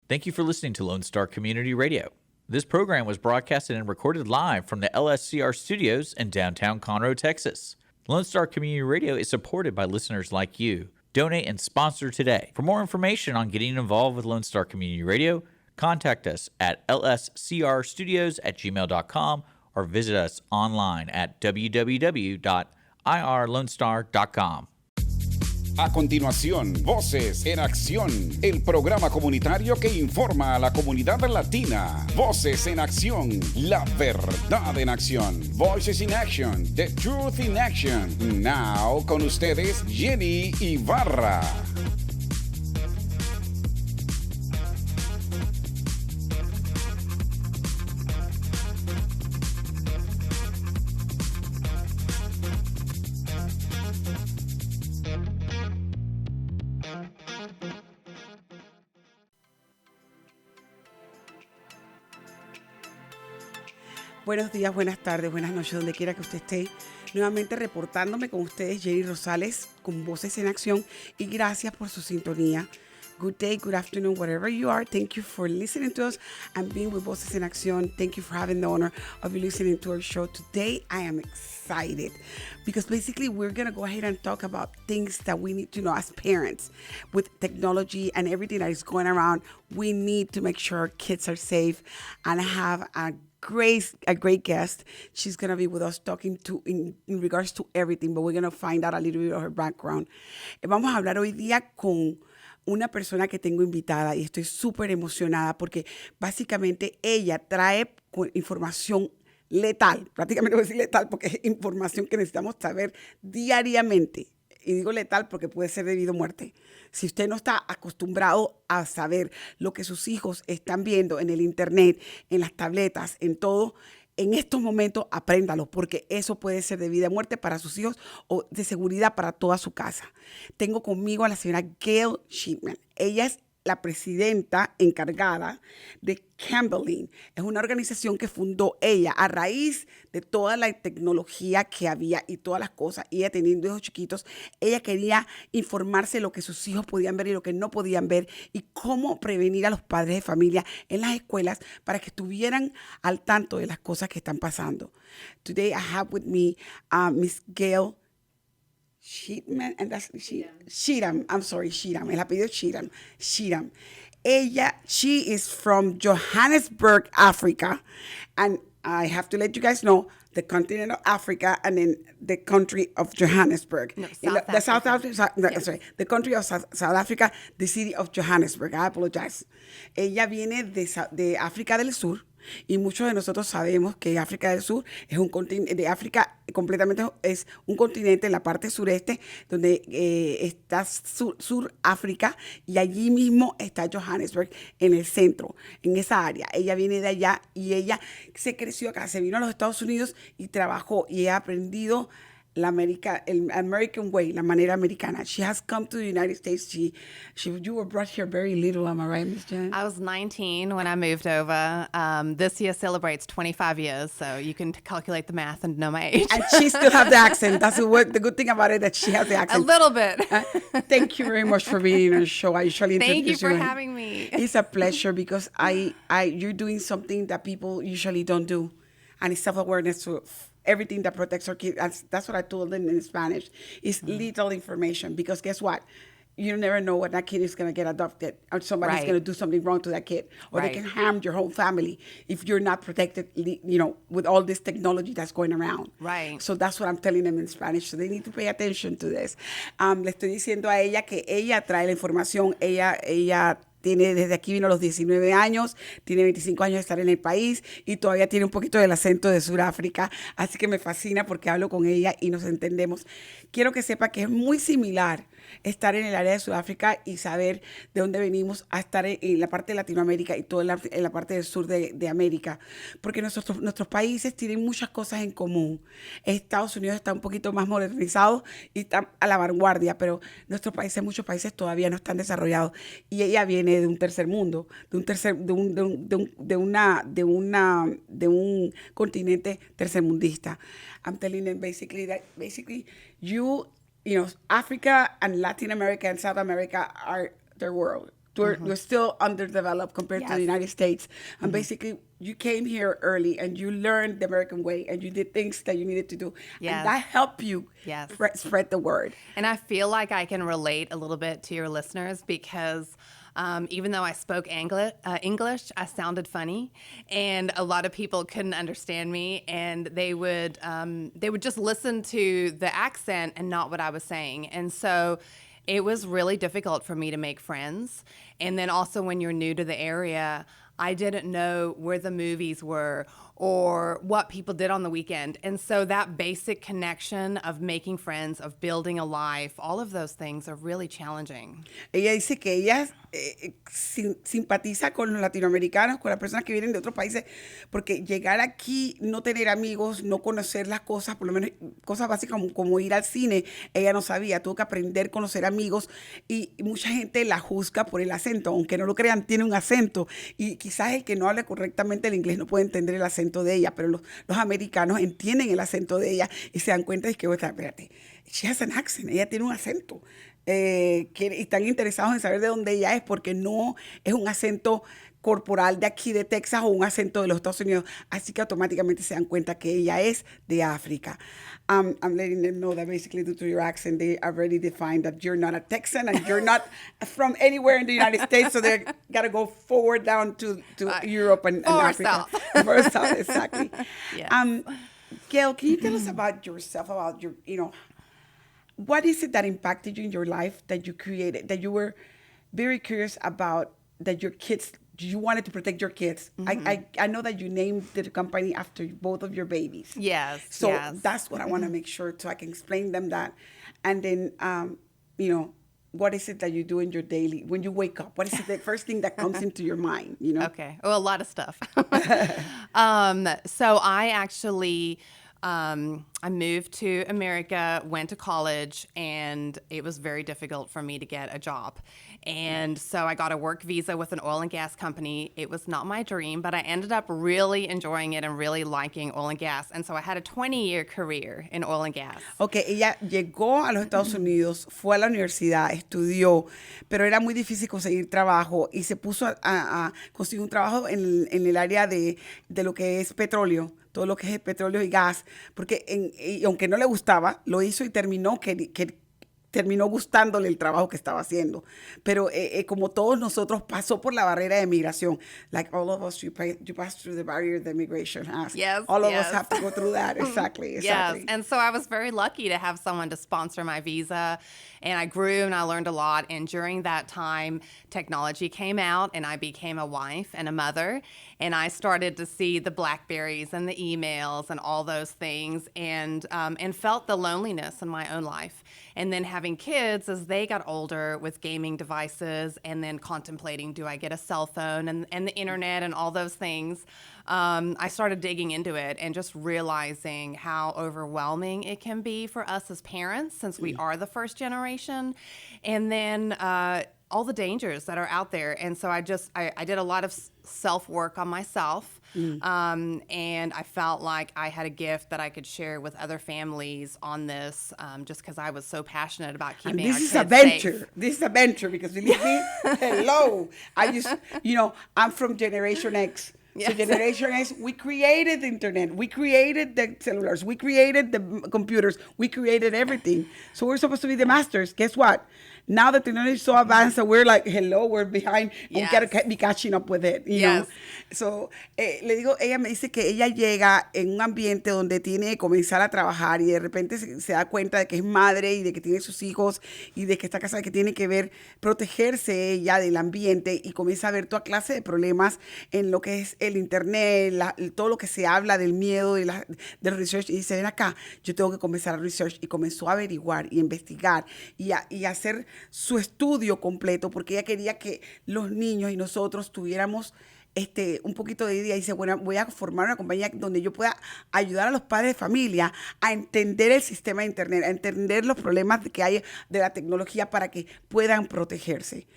Thank you for listening to Lone Star Community Radio. This program was broadcasted and recorded live from the LSCR studios in downtown Conroe, Texas. Lone Star Community Radio is supported by listeners like you. Donate and sponsor today. For more information on getting involved with Lone Star Community Radio, contact us at lscrstudios@gmail.com or visit us online at www.irlonestar.com. A continuación, Voces en Acción, el programa comunitario que informa a la comunidad latina. Voces en Acción, la verdad en acción. Voices in Action, the truth in action. Now, con ustedes, Jenny Ibarra. Buenos días, buenas tardes, buenas noches, donde quiera que usted esté. Nuevamente reportándome con ustedes, Jenny Rosales, con Voces en Acción. Y gracias por su sintonía. Good day, good afternoon, wherever you are. Thank you for listening to us and being with Voces en Acción. Thank you for having the honor of listening to our show. Today, I am excited because basically we're going to go ahead and talk about things that we need to know as parents. With technology and everything that is going around, we need to make sure our kids are safe and have a great guest. She's going to be with us talking to in regards to everything, but we're going to find out a little bit of her background. Vamos a hablar hoy día con una persona que tengo invitada y estoy súper emocionada porque básicamente ella trae información letal, prácticamente voy a decir letal porque es información que necesitamos saber diariamente. Y digo letal porque puede ser debido a muerte. Si usted no está acostumbrado a saber lo que sus hijos están viendo en el internet, en las tabletas, en todo, en estos momentos apréndalo porque eso puede ser de vida a muerte para sus hijos o de seguridad para toda su casa. Tengo conmigo a la señora Gayle Cheatham. Ella es la presidenta encargada de Cambelyn. Es una organización que fundó ella a raíz de toda la tecnología que había y todas las cosas. Y ella teniendo hijos chiquitos, ella quería informarse de lo que sus hijos podían ver y lo que no podían ver y cómo prevenir a los padres de familia en las escuelas para que estuvieran al tanto de las cosas que están pasando. Today I have with me Miss Gayle Cheatham, and that's Cheatham. I'm sorry, Cheatham. El apellido es Cheatham. Cheatham. She is from Johannesburg, Africa, and I have to let you guys know the continent of Africa and then the country of Johannesburg. No, the country of South Africa, the city of Johannesburg. I apologize. Ella viene de África del Sur. Y muchos de nosotros sabemos que África del Sur es un continente, de África completamente es un continente en la parte sureste donde está Sur África y allí mismo está Johannesburg en el centro, en esa área. Ella viene de allá y ella se creció acá, se vino a los Estados Unidos y trabajó y ha aprendido el American way, la manera americana. She has come to the United States. You were brought here very little, am I right, Miss Jen? I was 19 when I moved over. This year celebrates 25 years, so you can calculate the math and know my age. And she still has the accent. That's the good thing about it, that she has the accent. A little bit. Thank you very much for being on the show. I usually Thank you introduce for having me. It's a pleasure because you're doing something that people usually don't do, and it's self-awareness to everything that protects our kids. That's what I told them in Spanish. It's little information because guess what? You never know when that kid is going to get adopted or somebody's going to do something wrong to that kid or they can harm your whole family if you're not protected, with all this technology that's going around. Right. So that's what I'm telling them in Spanish. So they need to pay attention to this. Le estoy diciendo a ella que ella trae la información. Ella desde aquí vino a los 19 años, tiene 25 años de estar en el país y todavía tiene un poquito del acento de Sudáfrica, así que me fascina porque hablo con ella y nos entendemos. Quiero que sepa que es muy similar estar en el área de Sudáfrica y saber de dónde venimos a estar en la parte de Latinoamérica y toda en la parte del sur de América, porque nuestros países tienen muchas cosas en común. Estados Unidos está un poquito más modernizado y está a la vanguardia, pero muchos países todavía no están desarrollados y ella viene de un tercer mundo, de un continente tercermundista. I'm telling them basically Africa and Latin America and South America are their world. We're still underdeveloped compared to the Yes. United States. And basically, you came here early and you learned the American way and you did things that you needed to do. Yes. And that helped you Yes. spread the word. And I feel like I can relate a little bit to your listeners because even though I spoke English, I sounded funny, and a lot of people couldn't understand me, and they would just listen to the accent and not what I was saying. And so it was really difficult for me to make friends. And then also when you're new to the area, I didn't know where the movies were or what people did on the weekend. And so that basic connection of making friends, of building a life, all of those things are really challenging. Ella dice que ella simpatiza con los latinoamericanos, con las personas que vienen de otros países, porque llegar aquí, no tener amigos, no conocer las cosas, por lo menos cosas básicas como ir al cine, ella no sabía, tuvo que aprender a conocer amigos y mucha gente la juzga por el acento, aunque no lo crean, tiene un acento y quizás el que no hable correctamente el inglés no puede entender el acento de ella, pero los americanos entienden el acento de ella y se dan cuenta de que, espérate, she has an accent, ella tiene un acento. Que están interesados en saber de dónde ella es porque no es un acento corporal de aquí de Texas o un acento de los Estados Unidos, así que automáticamente se dan cuenta que ella es de África. I'm letting them know that basically due to your accent, they already defined that you're not a Texan and you're not from anywhere in the United States, so they got to go forward down to Europe and Africa. Forward south, exactly. Yes. Gayle, can you tell us about yourself, about your, what is it that impacted you in your life that you created, that you were very curious about, that your kids, you wanted to protect your kids? Mm-hmm. I know that you named the company after both of your babies. Yes. So yes. that's what I want to make sure, so I can explain them that. And then, what is it that you do in your daily, when you wake up? What is the first thing that comes into your mind, Okay. Well, a lot of stuff. So I actually... I moved to America, went to college, and it was very difficult for me to get a job. And so I got a work visa with an oil and gas company. It was not my dream, but I ended up really enjoying it and really liking oil and gas. And so I had a 20-year career in oil and gas. Okay, ella llegó a los Estados Unidos, fue a la universidad, estudió, pero era muy difícil conseguir trabajo y se puso a conseguir un trabajo en el área de lo que es petróleo, todo lo que es el petróleo y gas, porque y aunque no le gustaba, lo hizo y terminó terminó gustándole el trabajo que estaba haciendo. Pero como todos nosotros, pasó por la barrera de migración. Like all of us, you pass through the barrier that migration has. Yes, all of yes. us have to go through that. Exactly. Yes, and so I was very lucky to have someone to sponsor my visa, and I grew and I learned a lot. And during that time, technology came out, and I became a wife and a mother, and I started to see the Blackberries and the emails and all those things, and felt the loneliness in my own life. And then having kids as they got older with gaming devices, and then contemplating, do I get a cell phone and the internet and all those things? I started digging into it and just realizing how overwhelming it can be for us as parents, since we are the first generation. And then all the dangers that are out there. And so I did a lot of self-work on myself. And I felt like I had a gift that I could share with other families on this, just because I was so passionate about keeping our kids safe. This is a venture, because believe me, hello. I'm from Generation X. Yes. So Generation X, we created the internet, we created the cellulars, we created the computers, we created everything. So we're supposed to be the masters. Guess what? Now the technology is so advanced that we're like, hello, we're behind. Yes. We got to be catching up with it, you know? So, ella me dice que ella llega en un ambiente donde tiene que comenzar a trabajar y de repente se da cuenta de que es madre y de que tiene sus hijos y de que está casada, que tiene que ver, protegerse ella del ambiente, y comienza a ver toda clase de problemas en lo que es el internet, todo lo que se habla del miedo, del research, y dice, ven acá, yo tengo que comenzar a research, y comenzó a averiguar y investigar y hacer su estudio completo, porque ella quería que los niños y nosotros tuviéramos un poquito de idea. Y dice, bueno, voy a formar una compañía donde yo pueda ayudar a los padres de familia a entender el sistema de internet, a entender los problemas que hay de la tecnología para que puedan protegerse.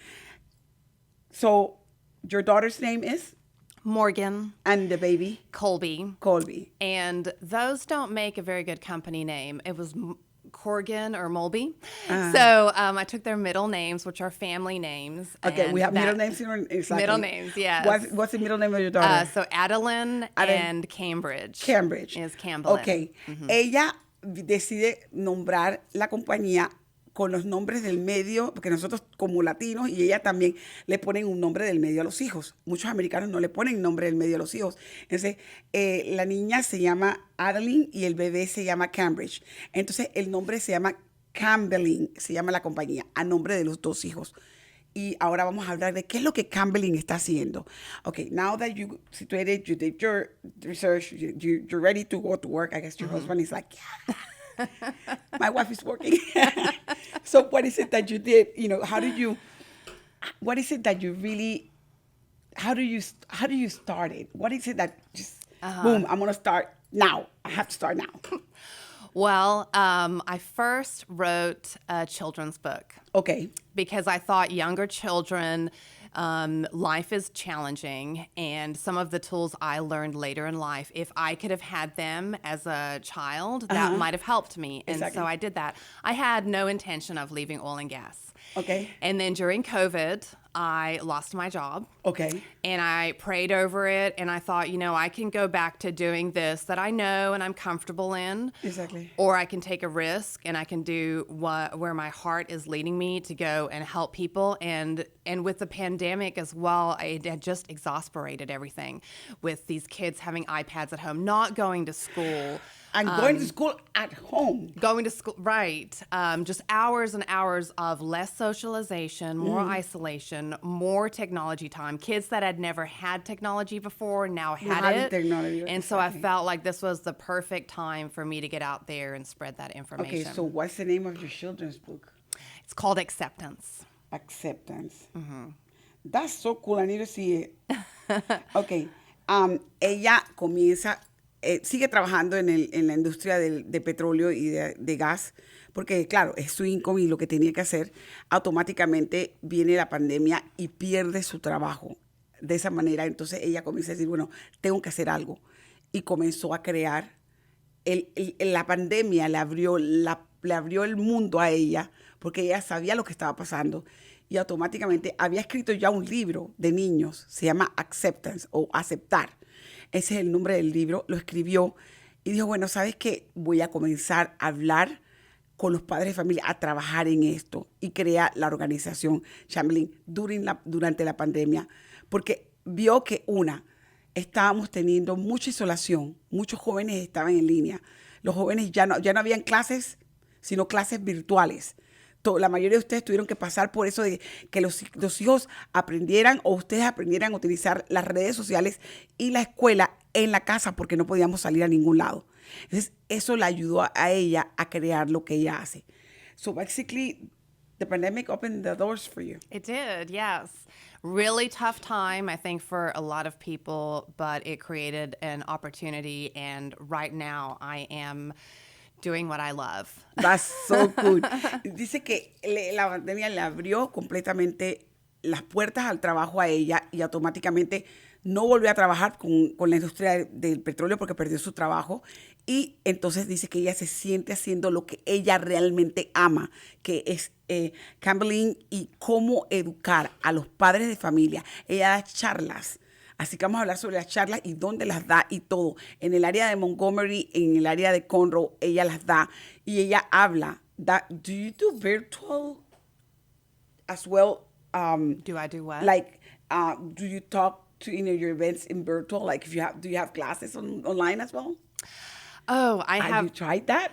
So, your daughter's name is? Morgan. And the baby? Colby. Colby. And those don't make a very good company name. It was Corgan or Mulby. So I took their middle names, which are family names. Okay, and we have middle names here. Exactly. Middle names, yes. What's the middle name of your daughter? So Adeline and Cambridge. Cambridge. Is Cambelyn. Okay. Ella decide nombrar la compañía con los nombres del medio, porque nosotros como latinos y ella también le ponen un nombre del medio a los hijos. Muchos americanos no le ponen nombre del medio a los hijos. Entonces, la niña se llama Adeline y el bebé se llama Cambridge. Entonces, el nombre se llama Cambelyn, se llama la compañía, a nombre de los dos hijos. Y ahora vamos a hablar de qué es lo que Cambelyn está haciendo. Okay, now that you situated, you did your research, you're ready to go to work. I guess your husband is like, yeah. My wife is working. So what is it that you did? You know, what is it that you really, how do you start it? What is it that just, boom, I'm going to start now. I have to start now. Well, I first wrote a children's book. Okay. Because I thought younger children, life is challenging, and some of the tools I learned later in life, if I could have had them as a child, that might have helped me. And Exactly. so I did that. I had no intention of leaving oil and gas. Okay. And then during COVID, I lost my job. Okay. And I prayed over it, and I thought, I can go back to doing this that I know and I'm comfortable in. Exactly. Or I can take a risk and I can do where my heart is leading me to go and help people. And with the pandemic as well, it had just exasperated everything with these kids having iPads at home, not going to school. And going to school at home. Going to school, right. Just hours and hours of less socialization, more isolation, more technology time. Kids that had never had technology before now had it. Technology, and so I felt like this was the perfect time for me to get out there and spread that information. Okay, so what's the name of your children's book? It's called Acceptance. Acceptance. That's so cool. I need to see it. Okay. Ella comienza... sigue trabajando en la industria de petróleo y de gas, porque claro, es su income y lo que tenía que hacer. Automáticamente viene la pandemia y pierde su trabajo. De esa manera, entonces ella comienza a decir, bueno, tengo que hacer algo. Y comenzó a crear. La pandemia le abrió el mundo a ella, porque ella sabía lo que estaba pasando. Y automáticamente había escrito ya un libro de niños, se llama Acceptance o Aceptar. Ese es el nombre del libro, lo escribió y dijo, bueno, ¿sabes qué? Voy a comenzar a hablar con los padres de familia, a trabajar en esto y crea la organización Cambelyn durante la pandemia, porque vio que estábamos teniendo mucha isolación, muchos jóvenes estaban en línea, los jóvenes ya no habían clases, sino clases virtuales. La mayoría de ustedes tuvieron que pasar por eso de que los hijos aprendieran o ustedes aprendieran a utilizar las redes sociales y la escuela en la casa porque no podíamos salir a ningún lado. Entonces, eso le ayudó a ella a crear lo que ella hace. So, basically, the pandemic opened the doors for you. It did, yes. Really tough time, I think, for a lot of people, but it created an opportunity, and right now I am doing what I love. That's so good. Dice que la pandemia le abrió completamente las puertas al trabajo a ella y automáticamente no volvió a trabajar con la industria del petróleo porque perdió su trabajo. Y entonces dice que ella se siente haciendo lo que ella realmente ama, que es Cambelyn y cómo educar a los padres de familia. Ella da charlas. Así que vamos a hablar sobre las charlas y dónde las da y todo. En el área de Montgomery, en el área de Conroe, ella las da. Y ella habla. Do you do virtual as well? Do I do what? Like, do you talk to your events in virtual? Like, do you have classes online as well? Oh, Have you tried that?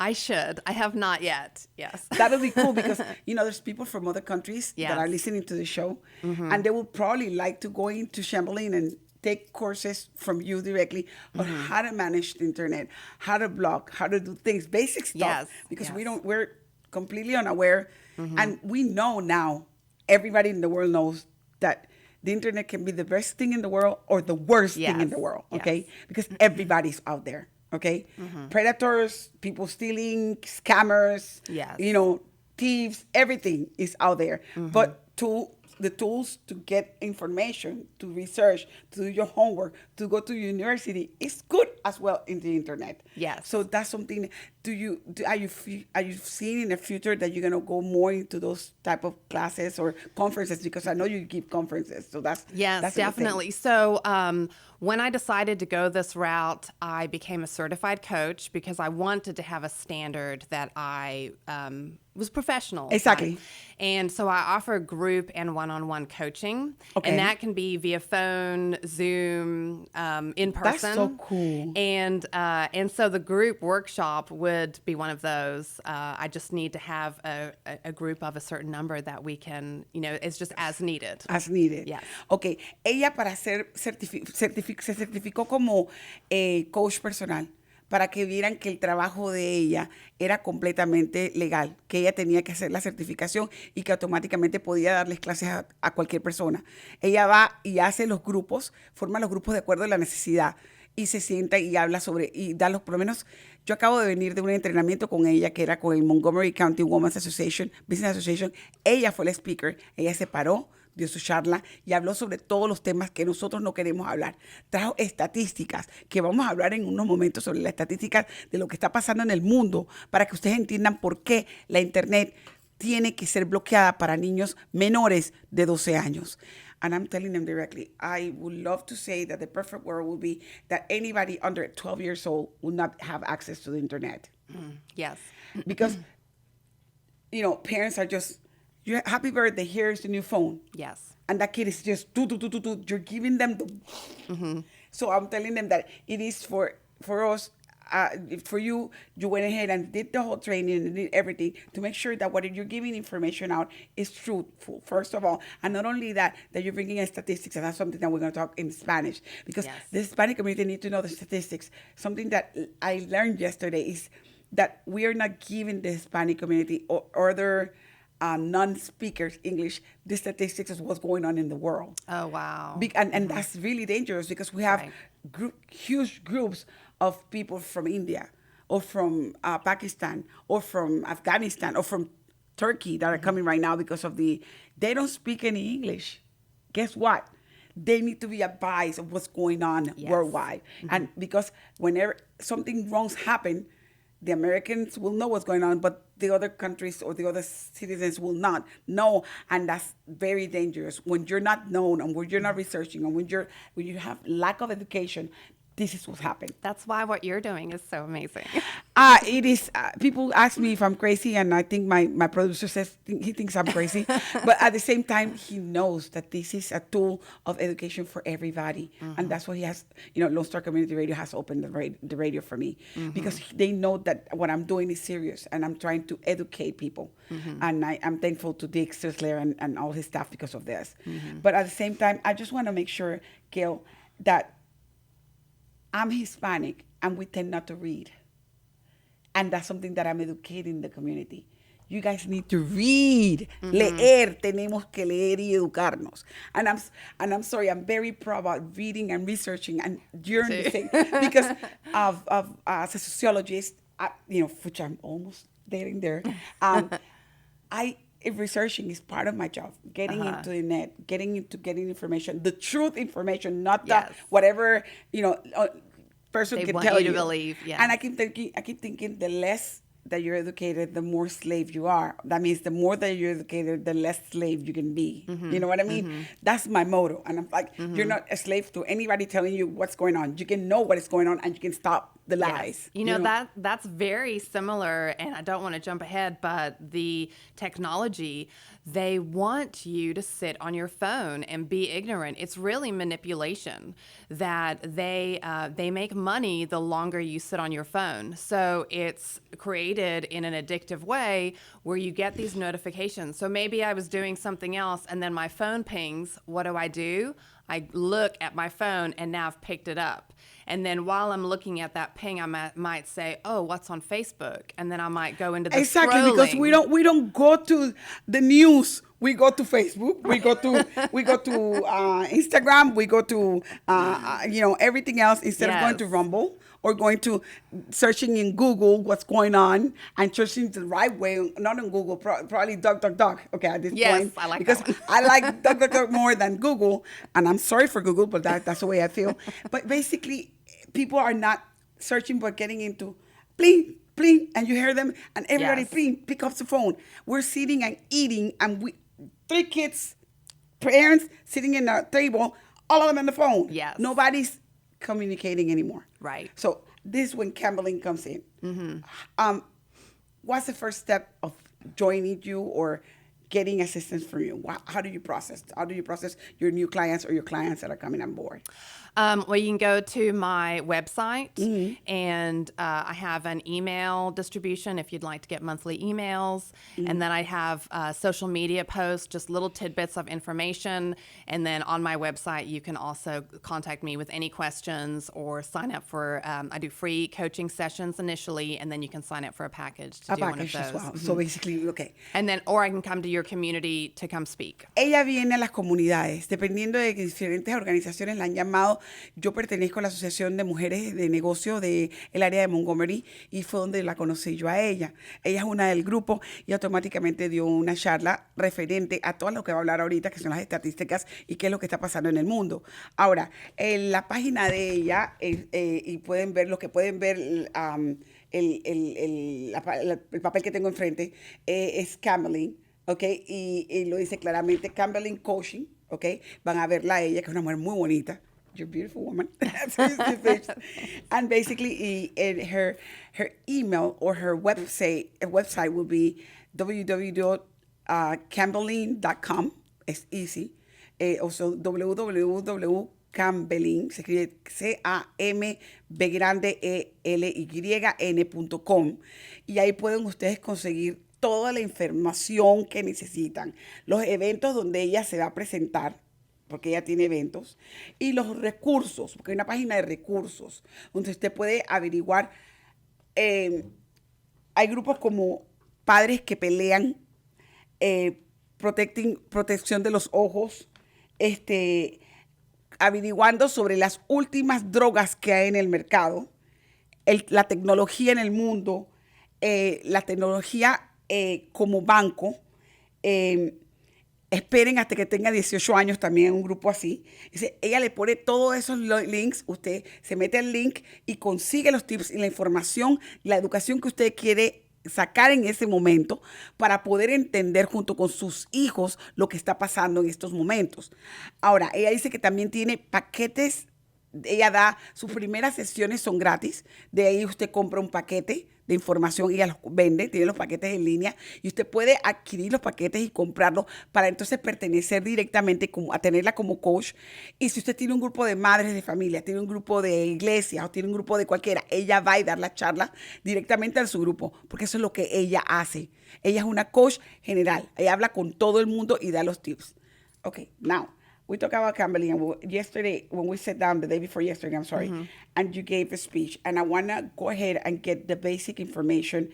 I should. I have not yet. Yes. That'll be cool because, there's people from other countries that are listening to the show, and they would probably like to go into Cambelyn and take courses from you directly on how to manage the internet, how to blog, how to do things, basic stuff. Yes. Because we're completely unaware, and we know now, everybody in the world knows that the internet can be the best thing in the world or the worst thing in the world, okay? Because everybody's out there. Okay, predators, people stealing, scammers, thieves, everything is out there. But the tools to get information, to research, to do your homework, to go to university is good as well in the internet. Yes. So that's something. are you seeing in the future that you're gonna go more into those type of classes or conferences? Because I know you give conferences, so that's a good thing. Definitely. So when I decided to go this route, I became a certified coach because I wanted to have a standard that I was professional. Exactly. And so I offer group and one-on-one coaching. Okay. And that can be via phone, Zoom, in person. That's so cool. And so the group workshop would be one of those. I just need to have a group of a certain number that we can, it's just as needed. As needed. Yes. Okay. Ella para se certificó como coach personal, para que vieran que el trabajo de ella era completamente legal, que ella tenía que hacer la certificación y que automáticamente podía darles clases a cualquier persona. Ella va y hace los grupos, forma los grupos de acuerdo a la necesidad y se sienta y habla sobre, y da los, por lo menos, yo acabo de venir de un entrenamiento con ella que era con el Montgomery County Women's Association, Business Association. Ella fue la speaker, ella se paró, dio su charla y habló sobre todos los temas que nosotros no queremos hablar. Trajo estadísticas, que vamos a hablar en unos momentos sobre las estadísticas de lo que está pasando en el mundo, para que ustedes entiendan por qué la Internet tiene que ser bloqueada para niños menores de 12 años. And I'm telling them directly, I would love to say that the perfect world would be that anybody under 12 years old will not have access to the Internet. Yes. Because, parents are just, happy birthday, here's the new phone. Yes. And that kid is just, you're giving them the... So I'm telling them that it is for us, for you went ahead and did the whole training and did everything to make sure that what you're giving information out is truthful, first of all. And not only that you're bringing in statistics, and that's something that we're going to talk in Spanish. Because the Hispanic community need to know the statistics. Something that I learned yesterday is that we are not giving the Hispanic community or other non-speakers English the statistics of what's going on in the world. Oh, wow. And that's really dangerous because we have huge groups of people from India or from Pakistan or from Afghanistan or from Turkey that are coming right now because of they don't speak any English. Guess what? They need to be advised of what's going on worldwide. And because whenever something wrong happens, the Americans will know what's going on, but the other countries or the other citizens will not know, and that's very dangerous. When you're not known and when you're not researching and when you have lack of education, this is what's happened. That's why what you're doing is so amazing. It is. People ask me if I'm crazy, and I think my producer says he thinks I'm crazy. But at the same time, he knows that this is a tool of education for everybody. And that's why he has, Lone Star Community Radio has opened the radio for me. Because they know that what I'm doing is serious, and I'm trying to educate people. And I'm thankful to Dick Sisler and all his staff because of this. But at the same time, I just want to make sure, Gayle, that I'm Hispanic, and we tend not to read. And that's something that I'm educating the community. You guys need to read. Leer. Tenemos que leer y educarnos. And I'm sorry, I'm very proud about reading and researching and during the thing. Because as a sociologist, which I'm almost getting there, researching is part of my job. Getting into the net, getting information, the truth information, not the whatever person they can want tell you to believe. Yeah. And I keep thinking, the less that you're educated, the more slave you are. That means the more that you're educated, the less slave you can be. You know what I mean? That's my motto. And I'm like, you're not a slave to anybody telling you what's going on. You can know what is going on and you can stop the lies. Yes. That's very similar, and I don't want to jump ahead, but the technology, they want you to sit on your phone and be ignorant. It's really manipulation that they make money the longer you sit on your phone. So it's created in an addictive way where you get these notifications. So maybe I was doing something else and then my phone pings. What do? I look at my phone and now I've picked it up. And then while I'm looking at that ping, I might say, "Oh, what's on Facebook?" And then I might go into the scrolling. Because we don't go to the news. We go to Facebook. We go to Instagram. We go to everything else instead of going to Rumble or going to searching in Google what's going on and searching the right way. Not in Google, probably DuckDuckDuck. Okay, at this point, I like because that one. I like DuckDuckDuck more than Google, and I'm sorry for Google, but that's the way I feel. But basically, people are not searching but getting into pling, pling, and you hear them, and everybody Yes. pling, pick up the phone. We're sitting and eating, and we 3 kids, parents sitting in a table, all of them on the phone. Yes. Nobody's communicating anymore. Right. So this is when Cambelyn comes in. What's the first step of joining you or getting assistance from you? How do you process? How do you process your new clients or your clients that are coming on board? Well, you can go to my website, and I have an email distribution if you'd like to get monthly emails. And then I have social media posts, just little tidbits of information. And then on my website, you can also contact me with any questions or sign up for, I do free coaching sessions initially, and then you can sign up for a package to do one of those. As well. So basically, okay. And then, or I can come to your community to come speak. Ella viene a las comunidades, dependiendo de que diferentes organizaciones la han llamado. Yo pertenezco a la Asociación de Mujeres de Negocio del área de Montgomery y fue donde la conocí yo a ella. Ella es una del grupo y automáticamente dio una charla referente a todo lo que va a hablar ahorita, que son las estadísticas y qué es lo que está pasando en el mundo. Ahora, en la página de ella, y pueden ver lo que pueden ver, el papel que tengo enfrente, es Cambelyn. Okay, y lo dice claramente, Cambelyn Coaching, okay. Van a verla a ella, que es una mujer muy bonita. You're a beautiful woman. And basically, her email or her website will be www.cambelyn.com. It's easy. Also, www.cambelyn, se escribe CAMBELYN.com. Y ahí pueden ustedes conseguir toda la información que necesitan, los eventos donde ella se va a presentar, porque ella tiene eventos, y los recursos, porque hay una página de recursos, donde usted puede averiguar. Hay grupos como Padres que Pelean, Protección de los Ojos, averiguando sobre las últimas drogas que hay en el mercado, la tecnología en el mundo, la tecnología como banco. Esperen hasta que tenga 18 años también en un grupo así. Dice, ella le pone todos esos links, usted se mete al link y consigue los tips y la información, la educación que usted quiere sacar en ese momento para poder entender junto con sus hijos lo que está pasando en estos momentos. Ahora, ella dice que también tiene paquetes. Ella da, sus primeras sesiones son gratis, de ahí usted compra un paquete de información y ella los vende, tiene los paquetes en línea y usted puede adquirir los paquetes y comprarlos para entonces pertenecer directamente a tenerla como coach. Y si usted tiene un grupo de madres de familia, tiene un grupo de iglesia o tiene un grupo de cualquiera, ella va a dar la charla directamente a su grupo, porque eso es lo que ella hace. Ella es una coach general, ella habla con todo el mundo y da los tips. Okay, now, we talked about Cambelyn yesterday when we sat down, the day before yesterday, I'm sorry, and you gave a speech. And I want to go ahead and get the basic information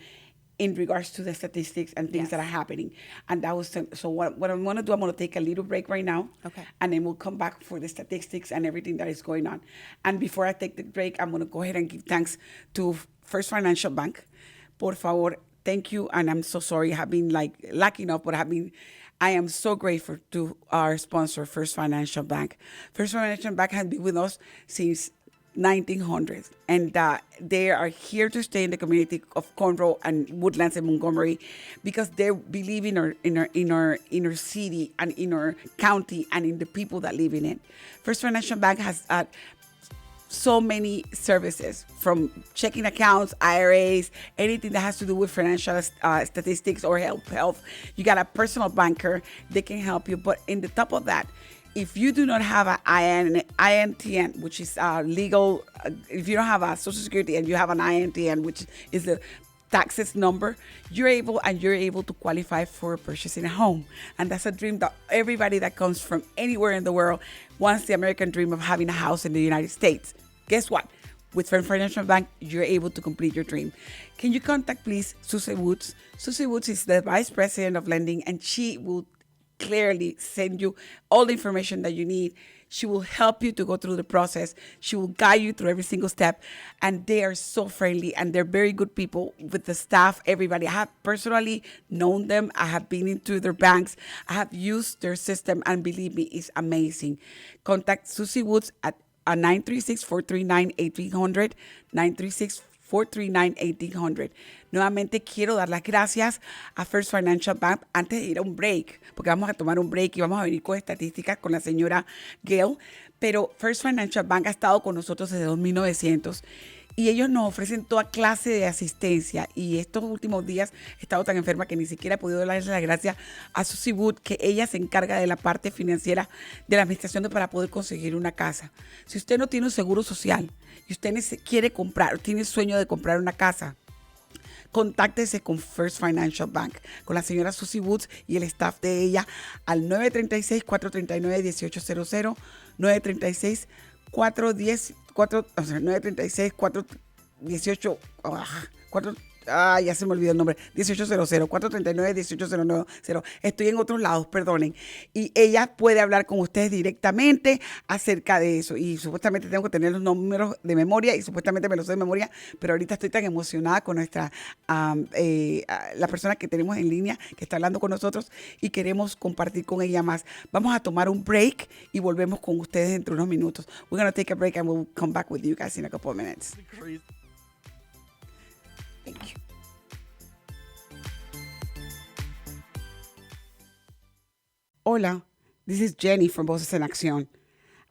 in regards to the statistics and things that are happening. And that was, so what I'm going to do, I'm going to take a little break right now. Okay. And then we'll come back for the statistics and everything that is going on. And before I take the break, I'm going to go ahead and give thanks to First Financial Bank. Por favor, thank you. And I'm so sorry, I have been lacking up, but I am so grateful to our sponsor, First Financial Bank. First Financial Bank has been with us since 1900, and they are here to stay in the community of Conroe and Woodlands and Montgomery because they believe in our inner city and in our county and in the people that live in it. First Financial Bank has so many services, from checking accounts, IRAs, anything that has to do with financial statistics or health. You got a personal banker, they can help you. But in the top of that, if you do not have an INTN, which is legal, if you don't have a Social Security and you have an INTN, which is the taxes number, you're able to qualify for purchasing a home. And that's a dream that everybody that comes from anywhere in the world wants, the American dream of having a house in the United States. Guess what? With First Financial Bank, you're able to complete your dream. Can you contact, please, Susie Woods? Susie Woods is the Vice President of Lending, and she will clearly send you all the information that you need. She will help you to go through the process. She will guide you through every single step. And they are so friendly, and they're very good people with the staff, everybody. I have personally known them. I have been into their banks. I have used their system, and believe me, it's amazing. Contact Susie Woods at 936-439-8300, 439-1800. Nuevamente quiero dar las gracias a First Financial Bank antes de ir a un break, porque vamos a tomar un break y vamos a venir con estadísticas con la señora Gayle. Pero First Financial Bank ha estado con nosotros desde 1900 y ellos nos ofrecen toda clase de asistencia. Y estos últimos días he estado tan enferma que ni siquiera he podido darle las gracias a Susie Wood, que ella se encarga de la parte financiera de la administración para poder conseguir una casa. Si usted no tiene un seguro social y usted quiere comprar, tiene el sueño de comprar una casa, contáctese con First Financial Bank, con la señora Susie Woods y el staff de ella al 936-439-1800, 936-418, ya se me olvidó el nombre, 1800, 439-1800. Estoy en otros lados, perdonen. Y ella puede hablar con ustedes directamente acerca de eso. Y supuestamente tengo que tener los números de memoria y supuestamente me los sé de memoria, pero ahorita estoy tan emocionada con nuestra, la persona que tenemos en línea que está hablando con nosotros y queremos compartir con ella más. Vamos a tomar un break y volvemos con ustedes dentro de unos minutos. We're going to take a break and we'll come back with you guys in a couple of minutes. Thank you. Hola, this is Jenny from Voces en Accion,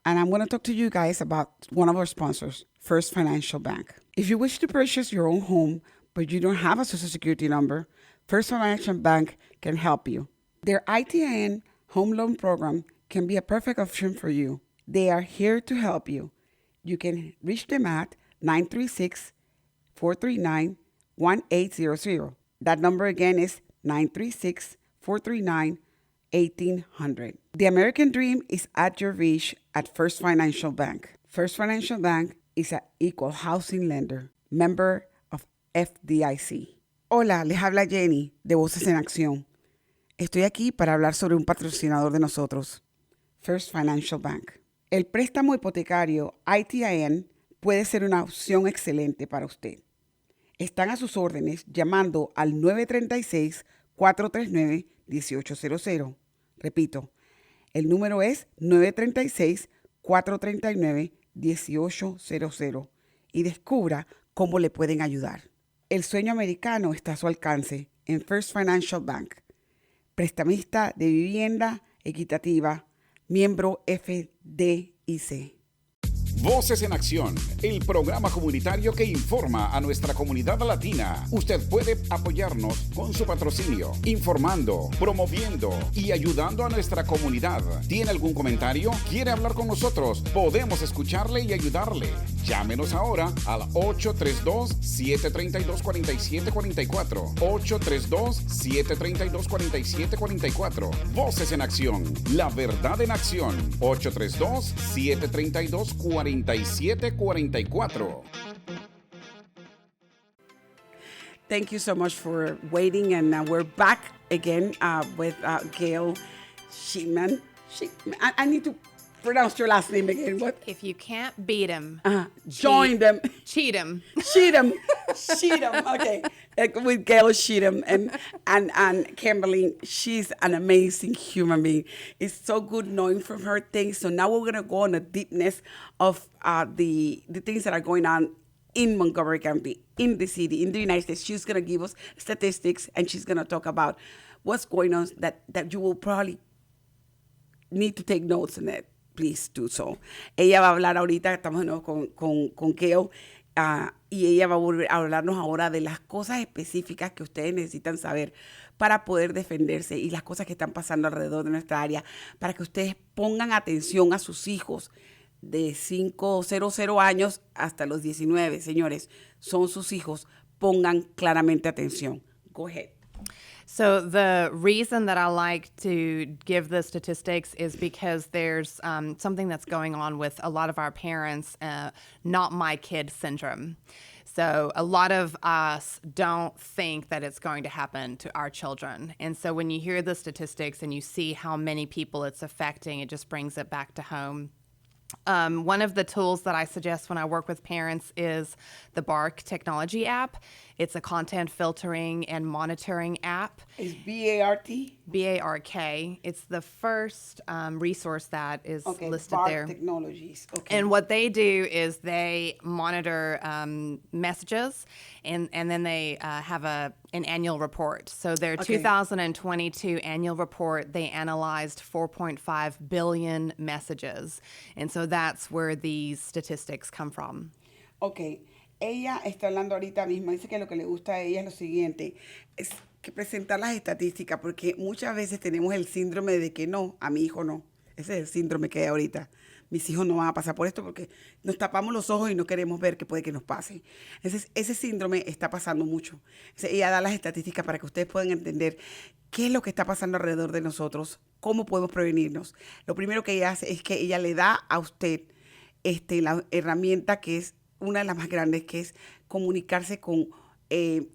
and I'm going to talk to you guys about one of our sponsors, First Financial Bank. If you wish to purchase your own home, but you don't have a Social Security number, First Financial Bank can help you. Their ITIN home loan program can be a perfect option for you. They are here to help you. You can reach them at 936-439-1800. That number again is 936-439-1800. The American dream is at your reach at First Financial Bank. First Financial Bank is an equal housing lender, member of FDIC. Hola, les habla Jenny de Voces en Acción. Estoy aquí para hablar sobre un patrocinador de nosotros, First Financial Bank. El préstamo hipotecario ITIN puede ser una opción excelente para usted. Están a sus órdenes llamando al 936-439-1800. Repito, el número es 936-439-1800 y descubra cómo le pueden ayudar. El sueño americano está a su alcance en First Financial Bank. Prestamista de vivienda equitativa, miembro FDIC. Voces en Acción, el programa comunitario que informa a nuestra comunidad latina. Usted puede apoyarnos con su patrocinio, informando, promoviendo y ayudando a nuestra comunidad. ¿Tiene algún comentario? ¿Quiere hablar con nosotros? Podemos escucharle y ayudarle. Llámenos ahora al 832-732-4744. 832-732-4744. Voces en Acción, la verdad en acción. 832-732-4744. Thank you so much for waiting, and we're back again with Gayle Cheatham. I need to pronounce your last name again. What? If you can't beat him, Join them. cheat him. Cheatham. Okay. With Gayle Cheatham and Cambelyn, she's an amazing human being. It's so good knowing from her things. So now we're going to go on the deepness of the things that are going on in Montgomery County, in the city, in the United States. She's going to give us statistics, and she's going to talk about what's going on that you will probably need to take notes on it. Please do so. Ella va a hablar ahorita, estamos de nuevo con Gayle, y ella va a volver a hablarnos ahora de las cosas específicas que ustedes necesitan saber para poder defenderse y las cosas que están pasando alrededor de nuestra área, para que ustedes pongan atención a sus hijos de 0 años hasta los 19. Señores, son sus hijos. Pongan claramente atención. Go ahead. So the reason that I like to give the statistics is because there's something that's going on with a lot of our parents, not my kid syndrome. So a lot of us don't think that it's going to happen to our children. And so when you hear the statistics and you see how many people it's affecting, it just brings it back to home. One of the tools that I suggest when I work with parents is the Bark technology app. It's a content filtering and monitoring app. Is B-A-R-T? BARK. It's the first resource that is listed BARK there. Technologies. Okay. And what they do is they monitor messages, and then they have an annual report. So their 2022 annual report, they analyzed 4.5 billion messages. And so that's where these statistics come from. Ok, ella está hablando ahorita mismo, dice que lo que le gusta a ella es lo siguiente, es que presentar las estadísticas, porque muchas veces tenemos el síndrome de que no, a mi hijo no. Ese es el síndrome que hay ahorita. Mis hijos no van a pasar por esto porque nos tapamos los ojos y no queremos ver que puede que nos pase. Entonces, ese síndrome está pasando mucho. Entonces, ella da las estadísticas para que ustedes puedan entender qué es lo que está pasando alrededor de nosotros, cómo podemos prevenirnos. Lo primero que ella hace es que ella le da a usted la herramienta que es una de las más grandes, que es comunicarse con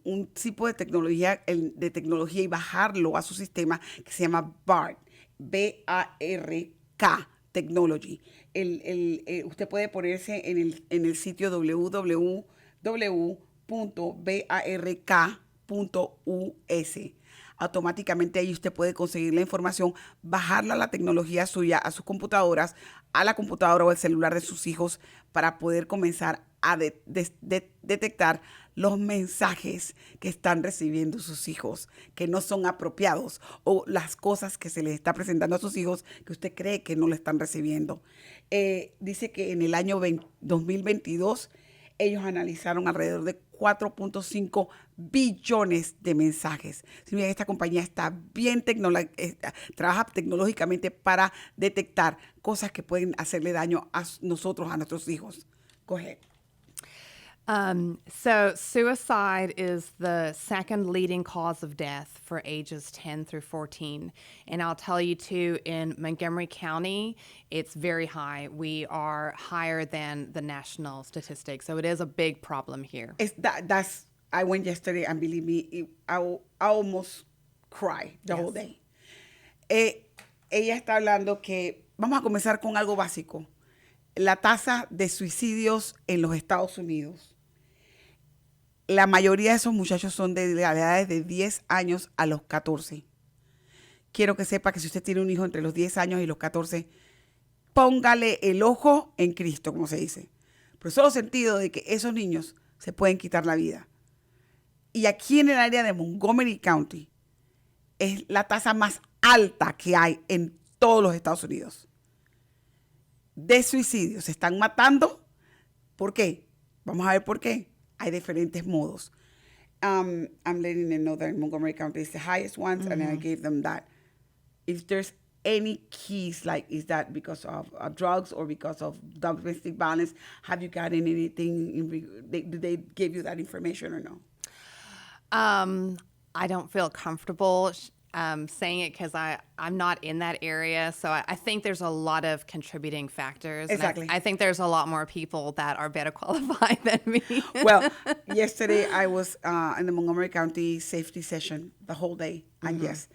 un tipo de tecnología y bajarlo a su sistema que se llama BARK, B-A-R-K, Technology. Usted puede ponerse en el sitio www.bark.us. Automáticamente ahí usted puede conseguir la información, bajarla a la tecnología suya, a sus computadoras, a la computadora o el celular de sus hijos para poder comenzar a detectar los mensajes que están recibiendo sus hijos, que no son apropiados, o las cosas que se les está presentando a sus hijos que usted cree que no le están recibiendo. Dice que en el año 2022 ellos analizaron alrededor de 4.5 billones de mensajes. Esta compañía está bien trabaja tecnológicamente para detectar cosas que pueden hacerle daño a nosotros, a nuestros hijos. Go ahead. So suicide is the second leading cause of death for ages 10 through 14. And I'll tell you too, in Montgomery County, it's very high. We are higher than the national statistics. So it is a big problem here. I went yesterday and believe me, I almost cried the whole day. Ella está hablando que, vamos a comenzar con algo básico. La tasa de suicidios en los Estados Unidos. La mayoría de esos muchachos son de edades de 10 años a los 14. Quiero que sepa que si usted tiene un hijo entre los 10 años y los 14, póngale el ojo en Cristo, como se dice. Por solo sentido de que esos niños se pueden quitar la vida. Y aquí en el área de Montgomery County es la tasa más alta que hay en todos los Estados Unidos. De suicidios. Se están matando. ¿Por qué? Vamos a ver por qué. Hay diferentes modos. I'm letting them know that in Montgomery County is the highest ones, and I gave them that. If there's any keys, like is that because of drugs or because of domestic violence, have you gotten anything? Do they give you that information or no? I don't feel comfortable saying it because I'm not in that area. So I think there's a lot of contributing factors. Exactly. And I think there's a lot more people that are better qualified than me. Well, yesterday I was in the Montgomery County safety session the whole day. And yes,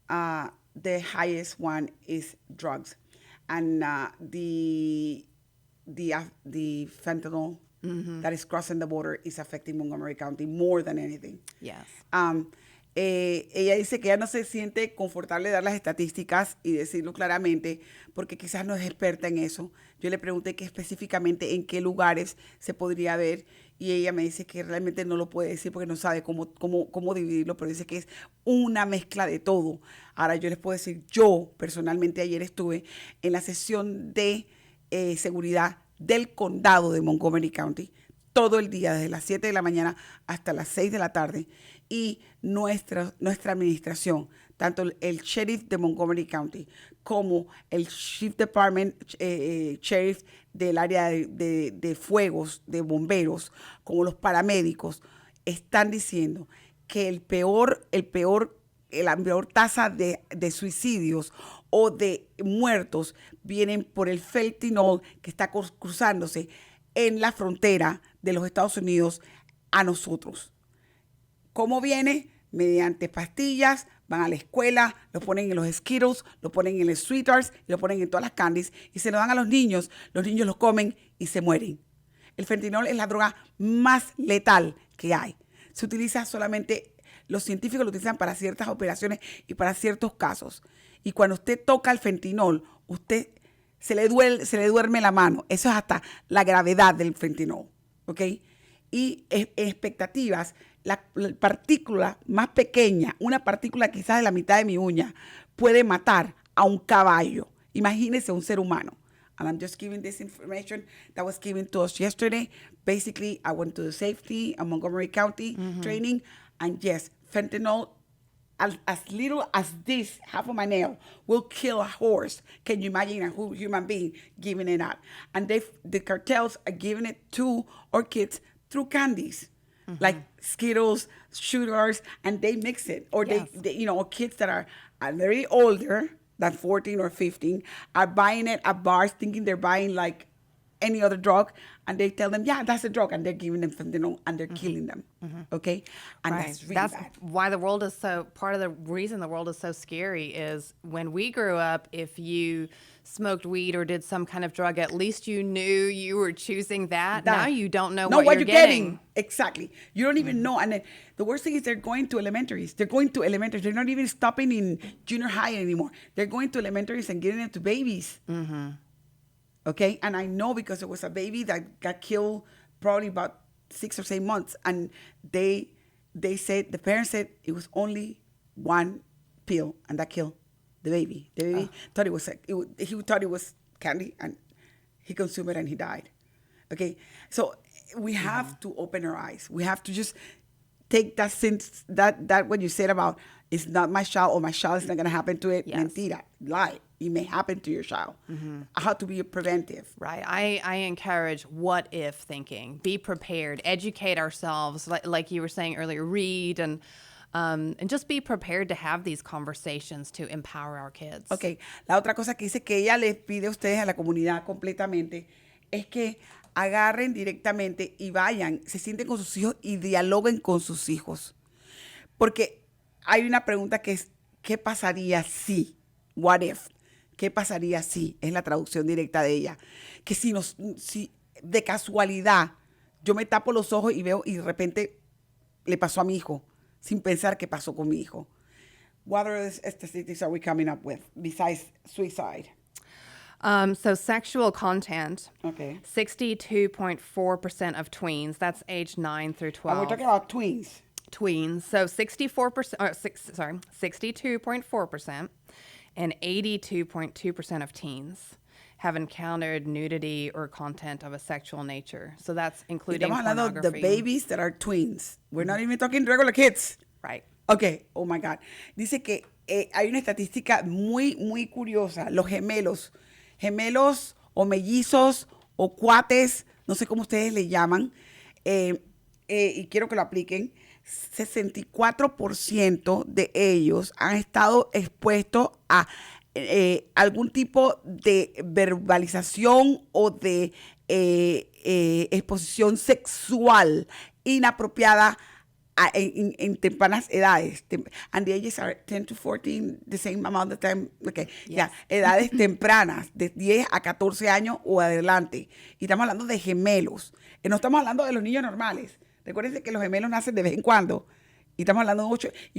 the highest one is drugs. And the fentanyl that is crossing the border is affecting Montgomery County more than anything. Yes. Ella dice que ya no se siente confortable dar las estadísticas y decirlo claramente porque quizás no es experta en eso. Yo le pregunté que específicamente en qué lugares se podría ver y ella me dice que realmente no lo puede decir porque no sabe cómo dividirlo, pero dice que es una mezcla de todo. Ahora yo les puedo decir, yo personalmente ayer estuve en la sesión de seguridad del condado de Montgomery County todo el día, desde las 7 de la mañana hasta las 6 de la tarde. Y nuestra administración, tanto el sheriff de Montgomery County como el chief department, sheriff del área de fuegos, de bomberos, como los paramédicos, están diciendo que la peor tasa de suicidios o de muertos vienen por el fentanyl que está cruzándose en la frontera de los Estados Unidos a nosotros. ¿Cómo viene? Mediante pastillas, van a la escuela, lo ponen en los Skittles, lo ponen en los Sweetarts, lo ponen en todas las candies y se lo dan a los niños los comen y se mueren. El fentanilo es la droga más letal que hay. se utiliza solamente, los científicos lo utilizan para ciertas operaciones y para ciertos casos. Y cuando usted toca el fentanol, usted se le duerme la mano. Eso es hasta la gravedad del fentanol, ¿ok? Y en expectativas, la partícula más pequeña, una partícula quizás de la mitad de mi uña, puede matar a un caballo. Imagínese un ser humano. And I'm just giving this information that was given to us yesterday. Basically, I went to the safety in Montgomery County training, and yes, fentanyl, as little as this, half of my nail, will kill a horse. Can you imagine a human being giving it out? And the cartels are giving it to our kids through candies, like Skittles, sugars, and they mix it. Or Yes. they kids that are very older, than 14 or 15, are buying it at bars thinking they're buying like any other drug, and they tell them, yeah, that's a drug, and they're giving them fentanyl, and they're killing them, okay? And Right. that's really That's bad. why the world is so, part of the reason the world is so scary is when we grew up, if you smoked weed or did some kind of drug, at least you knew you were choosing that. Now you don't know what you're getting. Exactly. You don't even know. And then the worst thing is they're going to elementaries. They're not even stopping in junior high anymore. They're going to elementaries and getting it to babies. Okay? And I know because there was a baby that got killed probably about 6 or 7 months. And they said, the parents said it was only one pill, and that killed the baby. The baby thought he thought it was candy, and he consumed it and he died. Okay? So we have to open our eyes. We have to just take that sense, that what you said about it's not my child or my child is not going to happen to it. Yes. Mentira. Lie. It may happen to your child. How to be preventive. Right. I encourage what if thinking. Be prepared. Educate ourselves, like you were saying earlier. Read and just be prepared to have these conversations to empower our kids. Ok, la otra cosa que dice que ella les pide a ustedes, a la comunidad completamente, es que agarren directamente y vayan, se sienten con sus hijos y dialoguen con sus hijos. Porque hay una pregunta que es, ¿qué pasaría si? What if? ¿Qué pasaría si? Es la traducción directa de ella. Que si de casualidad yo me tapo los ojos y veo y de repente le pasó a mi hijo, sin pensar qué pasó con mi hijo. What other statistics are we coming up with besides suicide? So sexual content, Okay. 62.4% of tweens, that's age 9 through 12. And we're talking about tweens. Tweens, so 62.4% and 82.2% of teens have encountered nudity or content of a sexual nature. So that's including Estamos hablando de pornography. babies that are twins. We're not even talking regular kids. Right. Okay, oh my God. Dice que hay una estadística muy, muy curiosa. Los gemelos o mellizos o cuates, no sé cómo ustedes le llaman, y quiero que lo apliquen. 64% de ellos han estado expuestos a algún tipo de verbalización o de exposición sexual inapropiada en tempranas edades. And the ages are 10 to 14, the same amount of time. Okay. Yes. Edades tempranas, de 10 a 14 años o adelante. Y estamos hablando de gemelos. No estamos hablando de los niños normales. Recuérdense que los gemelos nacen de vez en cuando. Y estamos hablando de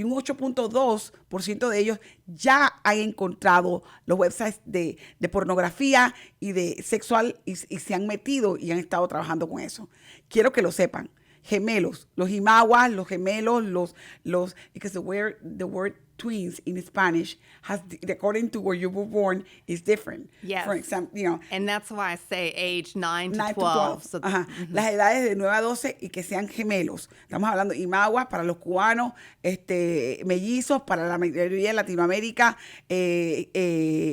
un 8.2% de ellos ya han encontrado los websites de pornografía y de sexual y se han metido y han estado trabajando con eso. Quiero que lo sepan. Gemelos, los imaguas, los gemelos, because the word twins in Spanish has, according to where you were born, is different. Yes. For example, And that's why I say age 9 to 9 to 12. 12. So, Ajá. Las edades de 9 a 12 y que sean gemelos. Estamos hablando de imaguas para los cubanos, mellizos para la mayoría de Latinoamérica,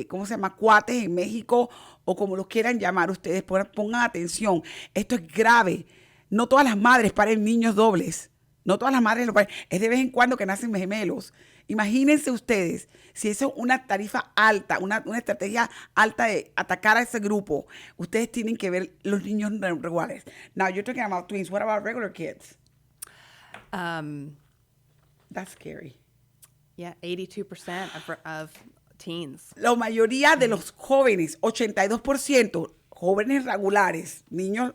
¿cómo se llama? Cuates en México, o como los quieran llamar ustedes. Pongan atención. Esto es grave. No todas las madres paren niños dobles. No todas las madres lo paren. Es de vez en cuando que nacen gemelos. Imagínense ustedes, si eso es una tarifa alta, una estrategia alta de atacar a ese grupo, ustedes tienen que ver los niños regulares. Now, you're talking about twins. What about regular kids? That's scary. Yeah, 82% of teens. La mayoría de los jóvenes, 82%, jóvenes regulares, niños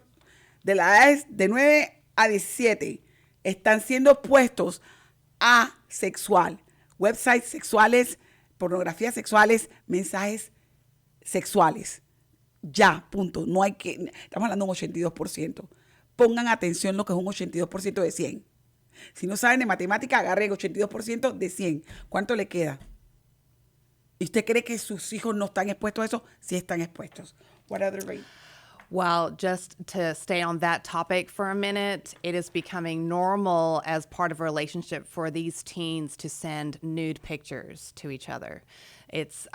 de la edad de 9 a 17, están siendo expuestos a sexual, websites sexuales, pornografías sexuales, mensajes sexuales. Ya, punto. No hay que, estamos hablando de un 82%. Pongan atención lo que es un 82% de 100. Si no saben de matemática, agarren el 82% de 100. ¿Cuánto le queda? ¿Y usted cree que sus hijos no están expuestos a eso? Sí están expuestos. What other rate? Well, just to stay on that topic for a minute, it is becoming normal as part of a relationship for these teens to send nude pictures to each other. It's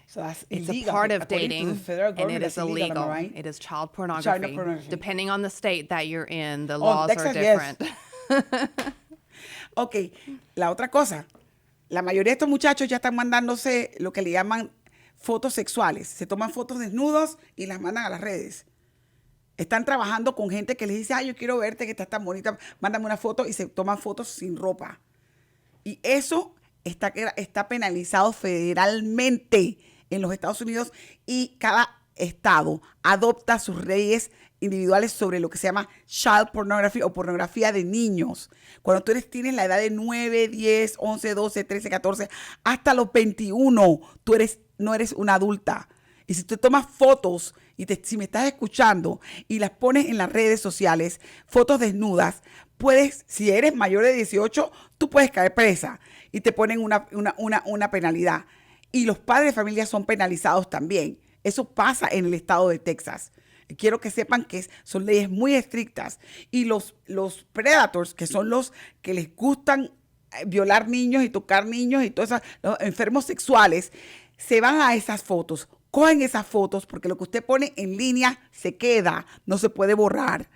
So that's it's illegal. a part of According to dating, the federal and government, it is that's illegal, illegal. am I right? It is child pornography. pornography. Depending on the state that you're in, the laws Texas, are different. yes. Ok, la otra cosa. La mayoría de estos muchachos ya están mandándose lo que le llaman fotos sexuales. Se toman fotos desnudos y las mandan a las redes. Están trabajando con gente que les dice, yo quiero verte, que estás tan bonita, mándame una foto, y se toman fotos sin ropa. Y eso está penalizado federalmente en los Estados Unidos, y cada estado adopta sus leyes individuales sobre lo que se llama child pornography o pornografía de niños. Cuando tienes la edad de 9, 10, 11, 12, 13, 14, hasta los 21, no eres una adulta. Y si tú tomas fotos y si me estás escuchando y las pones en las redes sociales, fotos desnudas, si eres mayor de 18, tú puedes caer presa y te ponen una penalidad. Y los padres de familia son penalizados también. Eso pasa en el estado de Texas. Quiero que sepan que son leyes muy estrictas. Y los predators, que son los que les gustan violar niños y tocar niños y todos esos los enfermos sexuales, se van a esas fotos, cogen esas fotos, porque lo que usted pone en línea se queda, no se puede borrar.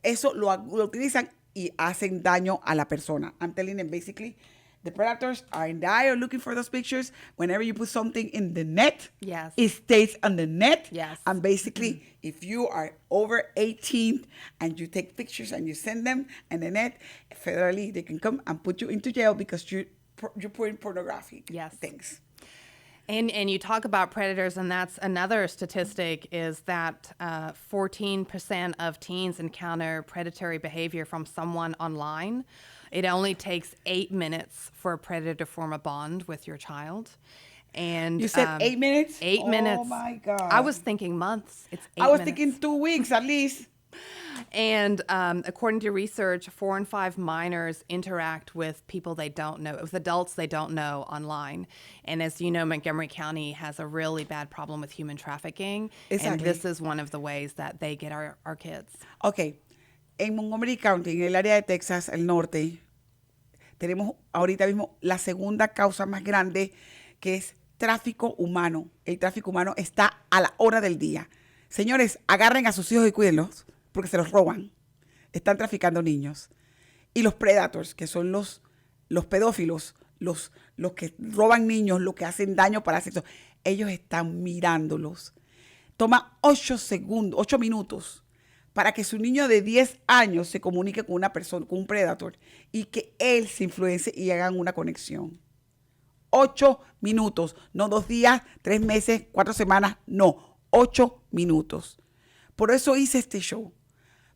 Eso lo utilizan y hacen daño a la persona. I'm telling them basically, the predators are in dire looking for those pictures. Whenever you put something in the net, Yes. it stays on the net. Yes. And basically, if you are over 18 and you take pictures and you send them in the net, federally, they can come and put you into jail because you're putting pornography. Yes. Things. And you talk about predators, and that's another statistic, is that 14% of teens encounter predatory behavior from someone online. It only takes 8 minutes for a predator to form a bond with your child. And You said 8 minutes? 8 minutes. Oh, my God. I was thinking months. It's 8 minutes. I was thinking 2 weeks at least. And according to research, 4 in 5 minors interact with people they don't know, with adults they don't know online. And as you know, Montgomery County has a really bad problem with human trafficking. Exactly. And this is one of the ways that they get our kids. Ok. En Montgomery County, en el área de Texas, el norte, tenemos ahorita mismo la segunda causa más grande, que es tráfico humano. El tráfico humano está a la hora del día. Señores, agarren a sus hijos y cuídenlos, porque se los roban. Están traficando niños. Y los predators, que son los pedófilos, los que roban niños, los que hacen daño para sexo, ellos están mirándolos. Toma 8 minutos para que su niño de 10 años se comunique con una persona, con un predator, y que él se influencie y hagan una conexión. 8 minutos, no 2 días, 3 meses, 4 semanas, no, 8 minutos. Por eso hice este show,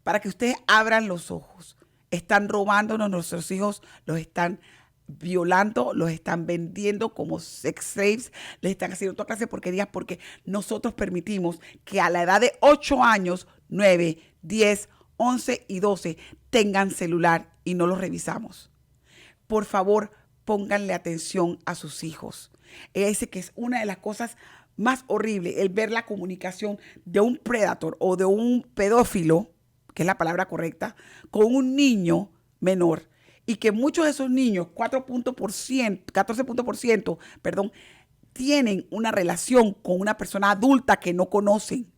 para que ustedes abran los ojos. Están robándonos nuestros hijos, los están violando, los están vendiendo como sex slaves, les están haciendo toda clase de porquerías, porque nosotros permitimos que a la edad de 8 años, 9, 10, 11 y 12 tengan celular y no los revisamos. Por favor, pónganle atención a sus hijos. Ella dice que es una de las cosas más horribles el ver la comunicación de un predator o de un pedófilo, que es la palabra correcta, con un niño menor. Y que muchos de esos niños, 14%, tienen una relación con una persona adulta que no conocen.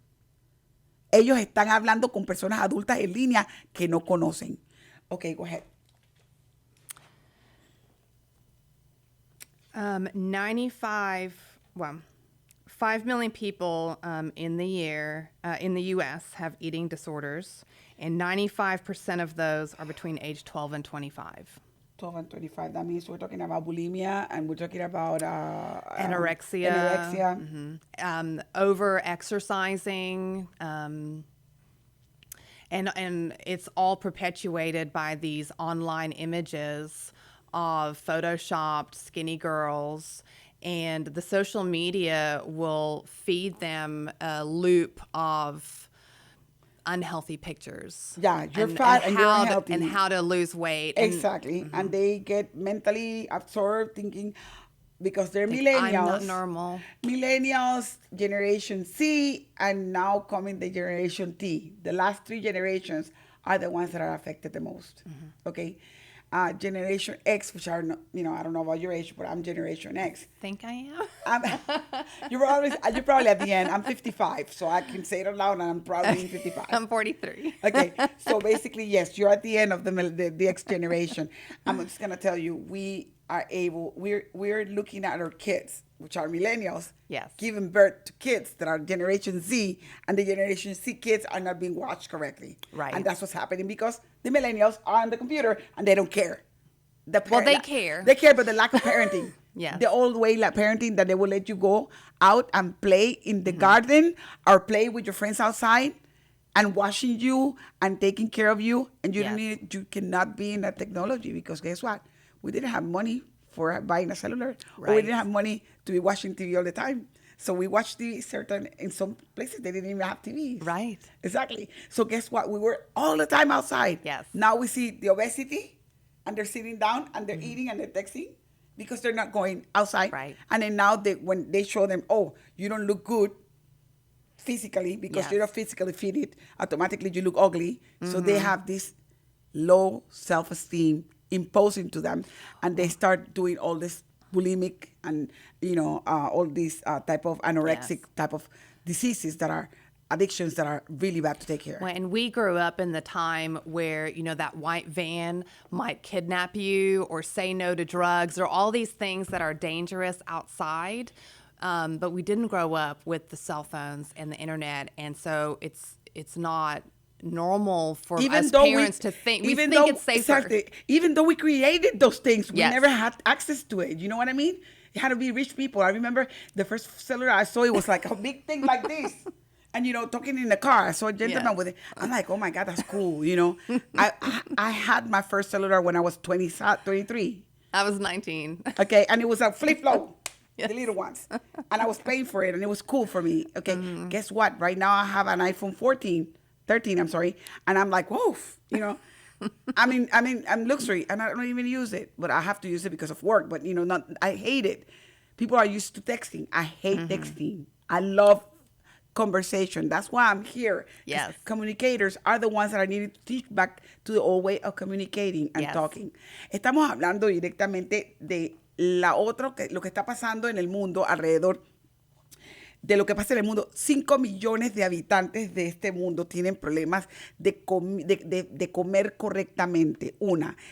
Ellos están hablando con personas adultas en línea que no conocen. Ok, go ahead. 5 million people in the year in the U.S. have eating disorders, and 95% of those are between age 12 and 25. 12 and 25. That means we're talking about bulimia, and we're talking about anorexia, over exercising, And it's all perpetuated by these online images of photoshopped skinny girls, and the social media will feed them a loop of unhealthy pictures. Yeah, you're fat and you're unhealthy. And how to lose weight. Exactly. And they get mentally absorbed thinking, because they're Like, millennials. I'm not normal. Millennials, Generation C, and now coming the Generation T. The last 3 generations are the ones that are affected the most. Okay? Generation X, which are, I don't know about your age, but I'm Generation X. Think I am? You're probably at the end. I'm 55, so I can say it aloud, and I'm probably 55. I'm 43. Okay, so basically, yes, you're at the end of the X generation. I'm just gonna tell you, we're looking at our kids, which are millennials, Yes. giving birth to kids that are Generation Z, and the Generation C kids are not being watched correctly. Right. And that's what's happening because the millennials are on the computer and they don't care. They care. They care, but the lack of parenting. Yes. The old way, like parenting, that they will let you go out and play in the garden or play with your friends outside and watching you and taking care of you. And you don't need, you cannot be in that technology because guess what? We didn't have money for buying a cellular. Or we Right. didn't have money to be watching TV all the time. So we watched TV in some places they didn't even have TVs. Right. Exactly. So guess what? We were all the time outside. Yes. Now we see the obesity and they're sitting down and they're eating and they're texting because they're not going outside. Right. And then now when they show them, oh, you don't look good physically because Yes. you're not physically fitted, automatically you look ugly. So they have this low self-esteem imposing to them and they start doing all this bulimic and, all these type of anorexic type of diseases that are addictions that are really bad to take care of. And we grew up in the time where, that white van might kidnap you or say no to drugs or all these things that are dangerous outside. But we didn't grow up with the cell phones and the internet. And so it's not normal for us parents to think. We think it's safer. Exactly. Even though we created those things, we Yes. never had access to it. You know what I mean? It had to be rich people. I remember the first cellular I saw, it was like a big thing like this. And, talking in the car, I saw a gentleman Yes. with it. I'm like, oh my God, that's cool. I had my first cellular when I was 23. I was 19. Okay. And it was a flip flow. Yes. The little ones. And I was paying for it and it was cool for me. Okay. Guess what? Right now I have an iPhone 13, I'm sorry. And I'm like, woof, I'm luxury and I don't even use it, but I have to use it because of work. But, I hate it. People are used to texting. I hate texting. I love conversation. That's why I'm here. 'Cause Yes. Communicators are the ones that I need to teach back to the old way of communicating and Yes. talking. Estamos hablando directamente de lo que está pasando en el mundo alrededor de lo que pasa en el mundo. 5 millones de habitantes de este mundo tienen problemas de comer correctamente.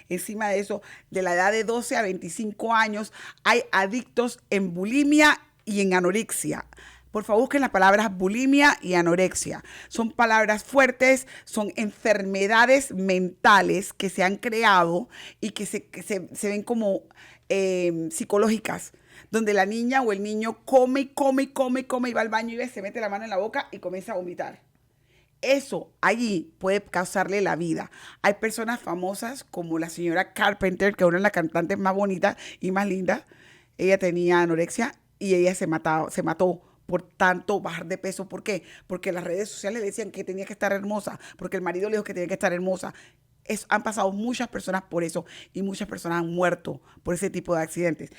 Encima de eso, de la edad de 12 a 25 años, hay adictos en bulimia y en anorexia. Por favor, busquen las palabras bulimia y anorexia. Son palabras fuertes, son enfermedades mentales que se han creado y que se ven como psicológicas, donde la niña o el niño come y va al baño y se mete la mano en la boca y comienza a vomitar. Eso allí puede causarle la vida. Hay personas famosas como la señora Carpenter, que es una de las cantantes más bonitas y más lindas. Ella tenía anorexia y ella se mató por tanto bajar de peso. ¿Por qué? Porque las redes sociales le decían que tenía que estar hermosa, porque el marido le dijo que tenía que estar hermosa. Han pasado muchas personas por eso y muchas personas han muerto por ese tipo de accidentes.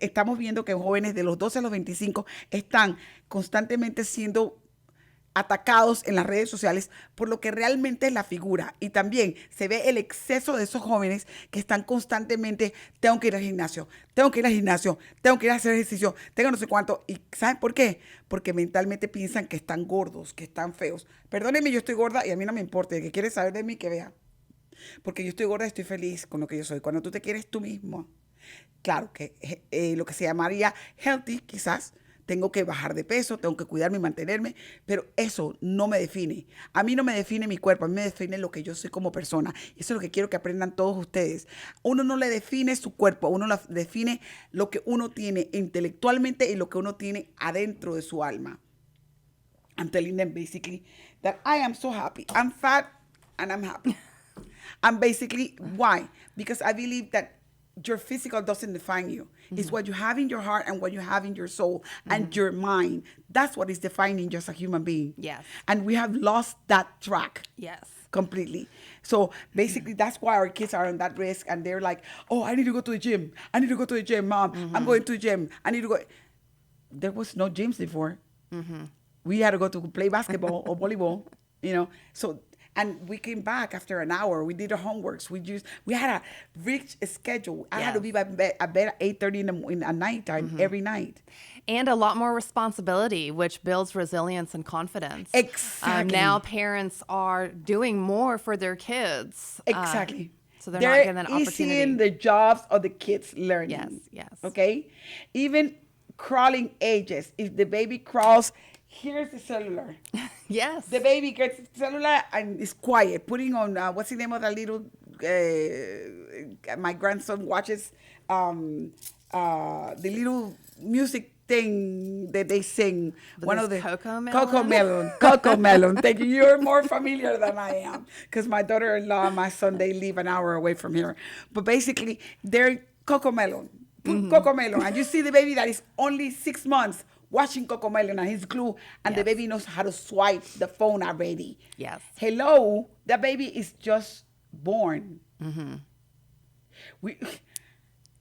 Estamos viendo que jóvenes de los 12 a los 25 están constantemente siendo atacados en las redes sociales por lo que realmente es la figura. Y también se ve el exceso de esos jóvenes que están constantemente, tengo que ir al gimnasio, tengo que ir a hacer ejercicio, tengo no sé cuánto. ¿Y saben por qué? Porque mentalmente piensan que están gordos, que están feos. Perdónenme, yo estoy gorda y a mí no me importa. El que quiere saber de mí, que vea. Porque yo estoy gorda y estoy feliz con lo que yo soy. Cuando tú te quieres tú mismo, claro que lo que se llamaría healthy, quizás, tengo que bajar de peso, tengo que cuidarme y mantenerme, pero eso no me define. A mí no me define mi cuerpo, a mí me define lo que yo soy como persona. Y eso es lo que quiero que aprendan todos ustedes. Uno no le define su cuerpo, uno le define lo que uno tiene intelectualmente y lo que uno tiene adentro de su alma. I'm telling them basically that I am so happy. I'm fat. and I'm happy. And basically, why? Because I believe that your physical doesn't define you. It's what you have in your heart and what you have in your soul and your mind. That's what is defining you as a human being. Yes. And we have lost that track. Yes. Completely. So basically, that's why our kids are on that risk, and they're like, "Oh, I need to go to the gym. I need to go to the gym, Mom. I'm going to the gym. I need to go." There was no gyms before. We had to go to play basketball or volleyball, So, and we came back after an hour. We did our homeworks. We had a rich schedule. I had to be at bed at 8:30 at nighttime every night. And a lot more responsibility, which builds resilience and confidence. Exactly. Now parents are doing more for their kids. Exactly. So they're not given an opportunity. Seeing the jobs of the kids learning. Yes, yes. Okay? Even crawling ages. If the baby crawls, here's the cellular. Yes. The baby gets the cellular and is quiet. Putting on, what's the name of that little, my grandson watches the little music thing that they sing. One of the Cocomelon? Cocomelon. Thank you. You're more familiar than I am. Because my daughter-in-law and my son, they live an hour away from here. But basically, they're Cocomelon. Cocomelon. And you see the baby that is only 6 months watching Cocomelon and he's glued, and the baby knows how to swipe the phone already. Yes. Hello, the baby is just born.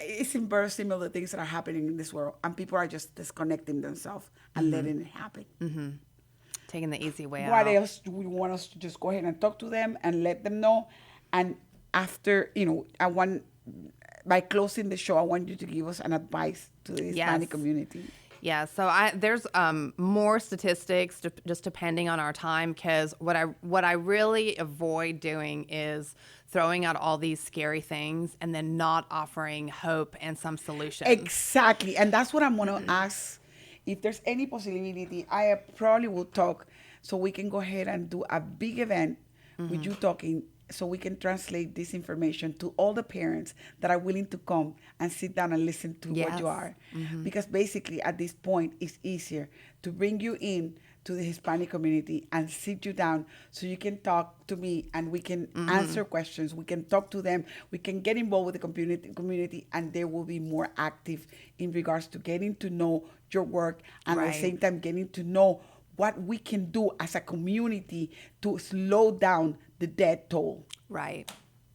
It's embarrassing all the things that are happening in this world, and people are just disconnecting themselves and letting it happen. Taking the easy way What out. else do we want us to just go ahead and talk to them and let them know? And after, by closing the show, I want you to give us an advice to the Hispanic community. Yeah, so there's more statistics just depending on our time, because what I really avoid doing is throwing out all these scary things and then not offering hope and some solutions. Exactly, and that's what I'm going to ask. If there's any possibility, I probably will talk so we can go ahead and do a big event with you talking, so we can translate this information to all the parents that are willing to come and sit down and listen to what you are. Because basically at this point, it's easier to bring you in to the Hispanic community and sit you down so you can talk to me and we can answer questions. We can talk to them. We can get involved with the community, and they will be more active in regards to getting to know your work and at the same time getting to know what we can do as a community to slow down the death toll. Right.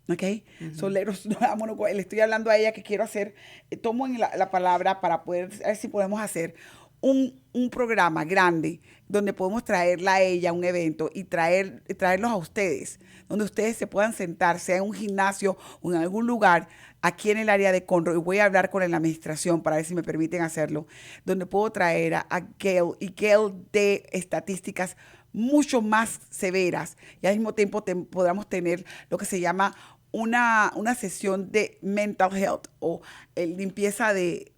Okay? So let us know. Le estoy hablando a ella que quiero hacer, tomo la palabra para poder ver si podemos hacer un programa grande donde podemos traerla a ella a un evento y traerlos a ustedes, donde ustedes se puedan sentar, sea en un gimnasio o en algún lugar aquí en el área de Conroe. Y voy a hablar con la administración para ver si me permiten hacerlo, donde puedo traer a Gayle, y Gayle de estadísticas mucho más severas, y al mismo tiempo podamos tener lo que se llama una sesión de mental health o limpieza de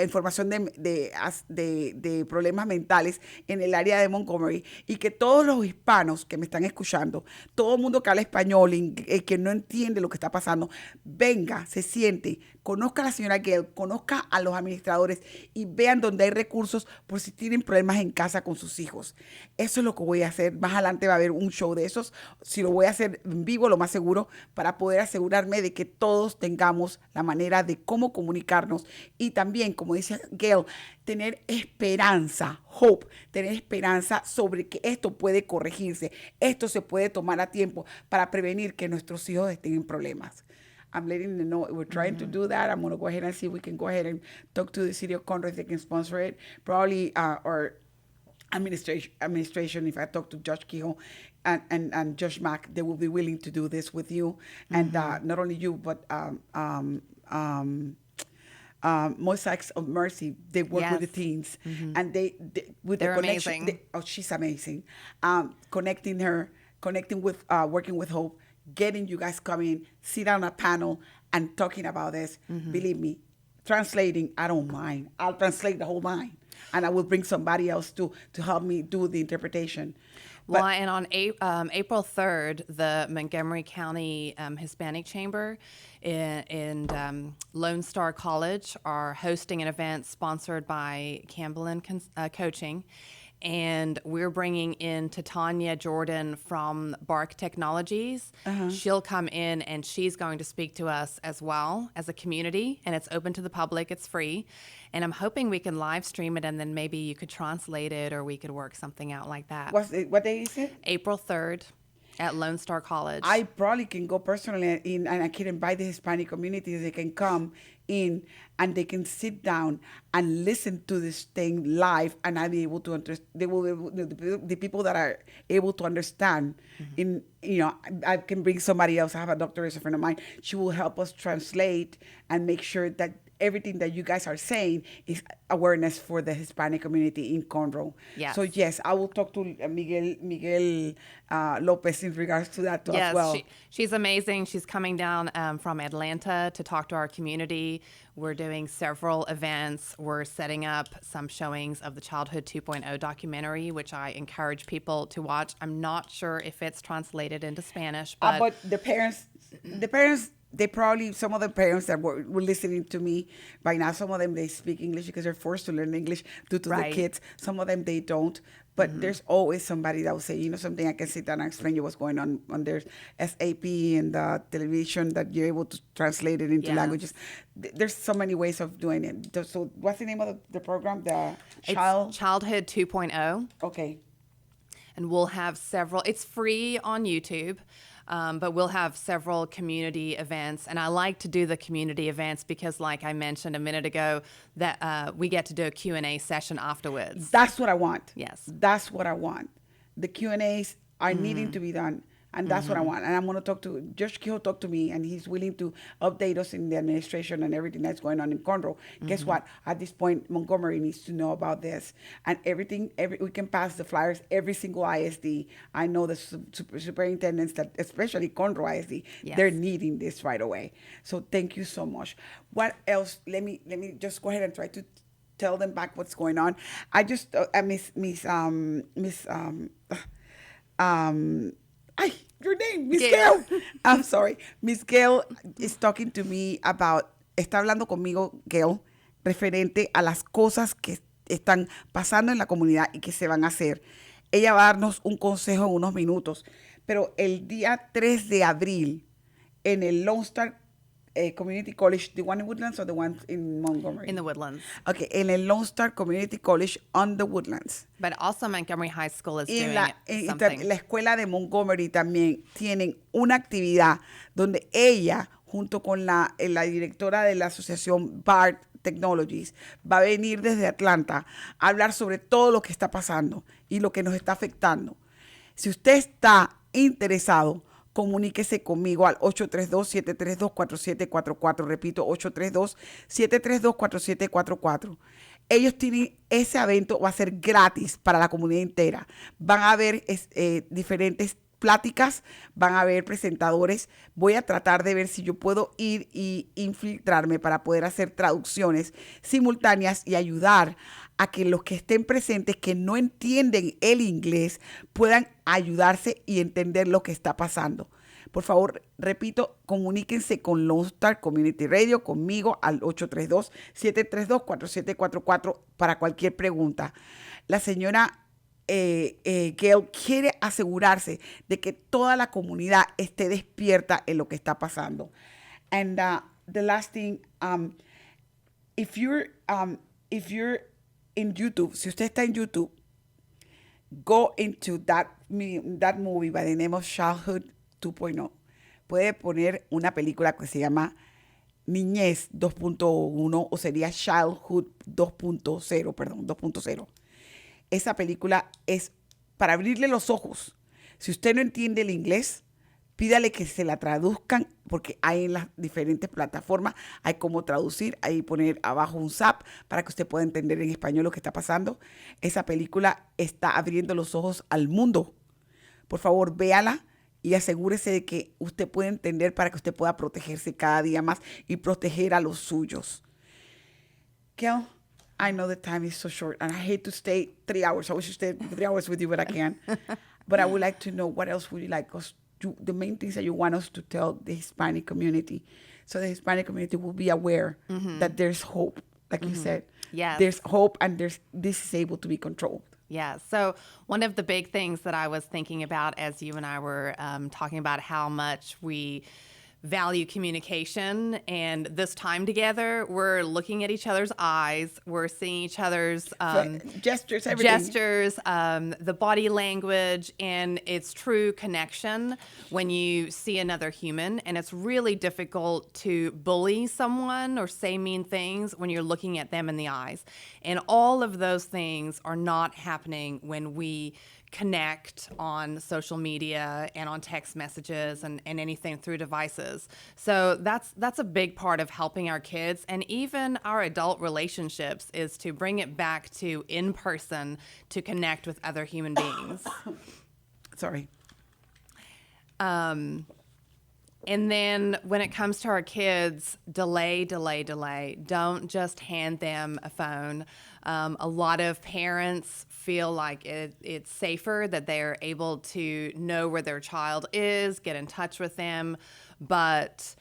información de problemas mentales en el área de Montgomery, y que todos los hispanos que me están escuchando, todo el mundo que habla español y que no entiende lo que está pasando, venga, se siente, conozca a la señora Gayle, conozca a los administradores y vean dónde hay recursos por si tienen problemas en casa con sus hijos. Eso es lo que voy a hacer. Más adelante va a haber un show de esos. Si lo voy a hacer en vivo, lo más seguro, para poder asegurarme de que todos tengamos la manera de cómo comunicarnos, y también, como dice Gayle, tener esperanza, hope, tener esperanza sobre que esto puede corregirse, esto se puede tomar a tiempo para prevenir que nuestros hijos estén en problemas. I'm letting them know we're trying to do that. I'm going to go ahead and see if we can go ahead and talk to the city of Conroe if they can sponsor it. Probably or administration, if I talk to Judge Kehoe and Judge Mack, they will be willing to do this with you. And not only you, but Mosaics of Mercy, they work with the teens, and they with They're the connection. amazing. She's amazing. Connecting with working with Hope, getting you guys coming, sit on a panel and talking about this. Believe me, translating, I don't mind. I'll translate the whole line, and I will bring somebody else to help me do the interpretation. Well, and on April 3rd, the Montgomery County Hispanic Chamber and Lone Star College are hosting an event sponsored by Cambelyn Coaching. and we're bringing in Titania Jordan from Bark Technologies. She'll come in and she's going to speak to us as well as a community, and it's open to the public. It's free. And I'm hoping we can live stream it, and then maybe you could translate it, or we could work something out like that. What day is it? April 3rd at Lone Star College. I probably can go personally in, and I can invite the Hispanic community. They can come in and they can sit down and listen to this thing live, and I'll be able to understand. They will, the people that are able to understand. I can bring somebody else. I have a doctor, as a friend of mine. She will help us translate and make sure that everything that you guys are saying is awareness for the Hispanic community in Conroe. Yes. So yes, I will talk to Miguel Lopez in regards to that as well. She's amazing. She's coming down from Atlanta to talk to our community. We're doing several events. We're setting up some showings of the Childhood 2.0 documentary, which I encourage people to watch. I'm not sure if it's translated into Spanish, but the parents, they probably, some of the parents that were listening to me by now, some of them, they speak English because they're forced to learn English due to the kids. Some of them, they don't. But there's always somebody that will say, something, I can sit down and explain you what's going on their SAP and the television, that you're able to translate it into languages. There's so many ways of doing it. So what's the name of the program? Childhood 2.0. Okay. And we'll have several. It's free on YouTube. But we'll have several community events. And I like to do the community events because, like I mentioned a minute ago, that we get to do a Q&A session afterwards. That's what I want. Yes. That's what I want. The Q&As are needing to be done. And that's what I want. And I'm going to talk to, Josh Kehoe talked to me, and he's willing to update us in the administration and everything that's going on in Conroe. Guess what? At this point, Montgomery needs to know about this. And we can pass the flyers, every single ISD. I know the superintendents that, especially Conroe ISD, they're needing this right away. So thank you so much. What else? Let me just go ahead and try to tell them back what's going on. I just, your name, Miss Gayle. I'm sorry. Miss Gayle is talking to me está hablando conmigo, Gayle, referente a las cosas que están pasando en la comunidad y que se van a hacer. Ella va a darnos un consejo en unos minutos, pero el día 3 de abril, en el Lone Star Community College, the one in Woodlands or the one in Montgomery? In the Woodlands. Okay, in el Lone Star Community College on the Woodlands. But also Montgomery High School is doing something. La escuela de Montgomery también tienen una actividad donde ella, junto con la directora de la asociación BART Technologies, va a venir desde Atlanta a hablar sobre todo lo que está pasando y lo que nos está afectando. Si usted está interesado, comuníquese conmigo al 832-732-4744. Repito, 832-732-4744. Ellos tienen ese evento, va a ser gratis para la comunidad entera. Van a haber diferentes pláticas, van a haber presentadores. Voy a tratar de ver si yo puedo ir y infiltrarme para poder hacer traducciones simultáneas y ayudar a que los que estén presentes, que no entienden el inglés, puedan ayudarse y entender lo que está pasando. Por favor, repito, comuníquense con Lone Star Community Radio, conmigo al 832-732-4744 para cualquier pregunta. La señora Gayle quiere asegurarse de que toda la comunidad esté despierta en lo que está pasando. And the last thing, if you're in YouTube, si usted está en YouTube, go into that movie by the name of Childhood 2.0. Puede poner una película que se llama Niñez 2.1 o sería Childhood 2.0. Esa película es para abrirle los ojos. Si usted no entiende el inglés, pídale que se la traduzcan, porque hay en las diferentes plataformas, hay cómo traducir, hay poner abajo un zap para que usted pueda entender en español lo que está pasando. Esa película está abriendo los ojos al mundo. Por favor, véala y asegúrese de que usted pueda entender para que usted pueda protegerse cada día más y proteger a los suyos. Gayle, I know the time is so short, and I hate to stay 3 hours. I wish to stay 3 hours with you, but I can't. But I would like to know, what else would you like us to, the main things that you want us to tell the Hispanic community, so the Hispanic community will be aware that there's hope, like you said. Yes. There's hope, and this is able to be controlled. Yeah. So one of the big things that I was thinking about as you and I were talking about how much we value communication and this time together, we're looking at each other's eyes, we're seeing each other's gestures, everything. the body language, and it's true connection when you see another human. And it's really difficult to bully someone or say mean things when you're looking at them in the eyes. And all of those things are not happening when we connect on social media and on text messages and anything through devices. So that's a big part of helping our kids and even our adult relationships, is to bring it back to in person to connect with other human beings. Sorry. And then when it comes to our kids, delay. Don't just hand them a phone. A lot of parents feel like it's safer that they're able to know where their child is, get in touch with them, but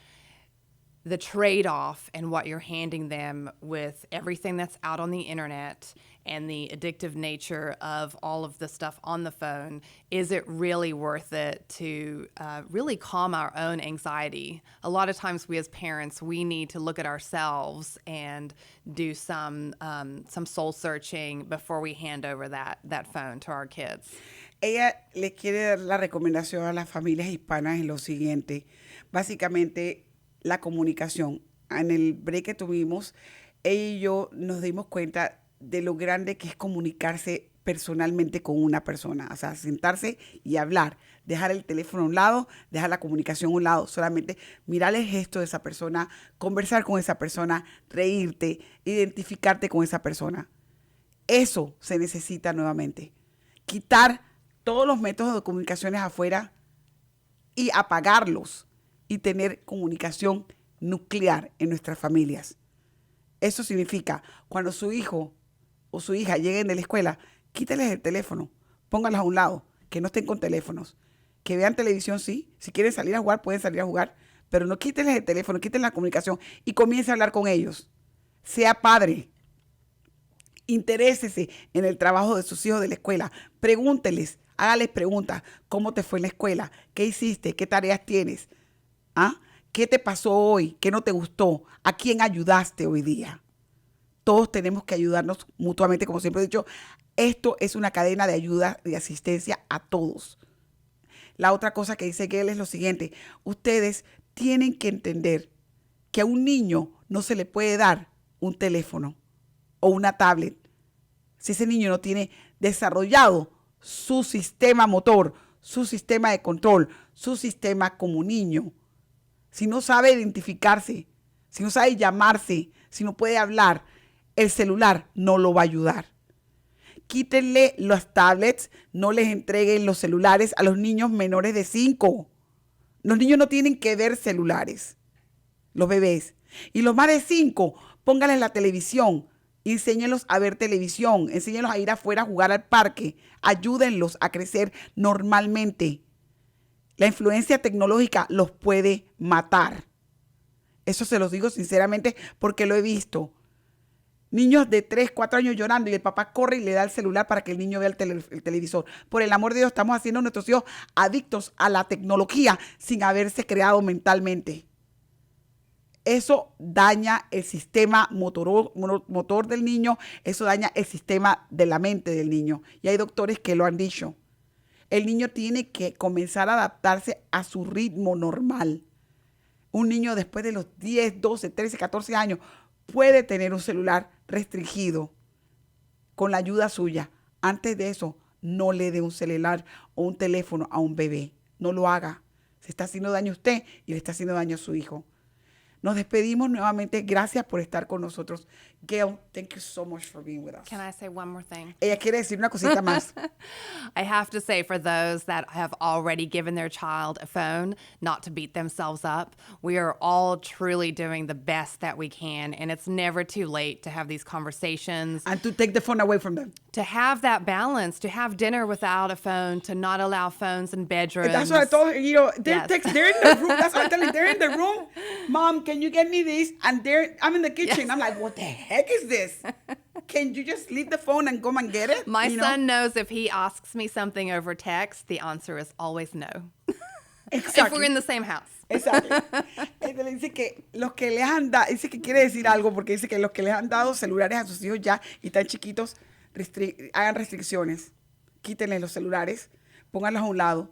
the trade-off and what you're handing them with everything that's out on the internet and the addictive nature of all of the stuff on the phone, is it really worth it to really calm our own anxiety? A lot of times we as parents, we need to look at ourselves and do some soul searching before we hand over that phone to our kids. Ella le quiere dar la recomendación a las familias hispanas en lo siguiente. Básicamente, la comunicación. En el break que tuvimos, ella y yo nos dimos cuenta de lo grande que es comunicarse personalmente con una persona. O sea, sentarse y hablar. Dejar el teléfono a un lado, dejar la comunicación a un lado. Solamente mirar el gesto de esa persona, conversar con esa persona, reírte, identificarte con esa persona. Eso se necesita nuevamente. Quitar todos los métodos de comunicaciones afuera y apagarlos y tener comunicación nuclear en nuestras familias. Eso significa, cuando su hijo o su hija lleguen de la escuela, quíteles el teléfono, póngalos a un lado, que no estén con teléfonos, que vean televisión, sí, si quieren salir a jugar, pueden salir a jugar, pero no quíteles el teléfono, quítenles la comunicación y comience a hablar con ellos. Sea padre, interésese en el trabajo de sus hijos de la escuela, pregúnteles, hágales preguntas, ¿cómo te fue en la escuela? ¿Qué hiciste? ¿Qué tareas tienes? ¿Ah? ¿Qué te pasó hoy? ¿Qué no te gustó? ¿A quién ayudaste hoy día? Todos tenemos que ayudarnos mutuamente, como siempre he dicho. Esto es una cadena de ayuda, de asistencia a todos. La otra cosa que dice Gayle es lo siguiente. Ustedes tienen que entender que a un niño no se le puede dar un teléfono o una tablet si ese niño no tiene desarrollado su sistema motor, su sistema de control, su sistema como niño. Si no sabe identificarse, si no sabe llamarse, si no puede hablar, el celular no lo va a ayudar. Quítenle las tablets, no les entreguen los celulares a los niños menores de 5. Los niños no tienen que ver celulares, los bebés. Y los más de 5, pónganles la televisión, enséñenlos a ver televisión, enséñenlos a ir afuera a jugar al parque, ayúdenlos a crecer normalmente. La influencia tecnológica los puede matar. Eso se los digo sinceramente porque lo he visto. Niños de 3, 4 años llorando y el papá corre y le da el celular para que el niño vea el televisor. Por el amor de Dios, estamos haciendo a nuestros hijos adictos a la tecnología sin haberse creado mentalmente. Eso daña el sistema motor del niño, eso daña el sistema de la mente del niño. Y hay doctores que lo han dicho. El niño tiene que comenzar a adaptarse a su ritmo normal. Un niño después de los 10, 12, 13, 14 años puede tener un celular restringido con la ayuda suya. Antes de eso, no le dé un celular o un teléfono a un bebé. No lo haga. Se está haciendo daño a usted y le está haciendo daño a su hijo. Nos despedimos nuevamente. Gracias por estar con nosotros. Gayle, thank you so much for being with us. Can I say one more thing? Ella quiere decir una cosita más. I have to say, for those that have already given their child a phone, not to beat themselves up. We are all truly doing the best that we can, and it's never too late to have these conversations. And to take the phone away from them. To have that balance, to have dinner without a phone, to not allow phones in bedrooms. That's what I told her. You know, they're Yes. they're in the room. That's what I tell you. They're in the room. Mom, can you get me this? And I'm in the kitchen. Yes. I'm like, what the heck is this? Can you just leave the phone and come and get it? My You know? son knows if he asks me something over text, the answer is always no. If Exactly. we're in the same house. Exacto. Entonces dice que los que les han dado, dice que quiere decir algo porque dice que los que les han dado celulares a sus hijos ya y están chiquitos, hagan restricciones. Quítenles los celulares, pónganlos a un lado.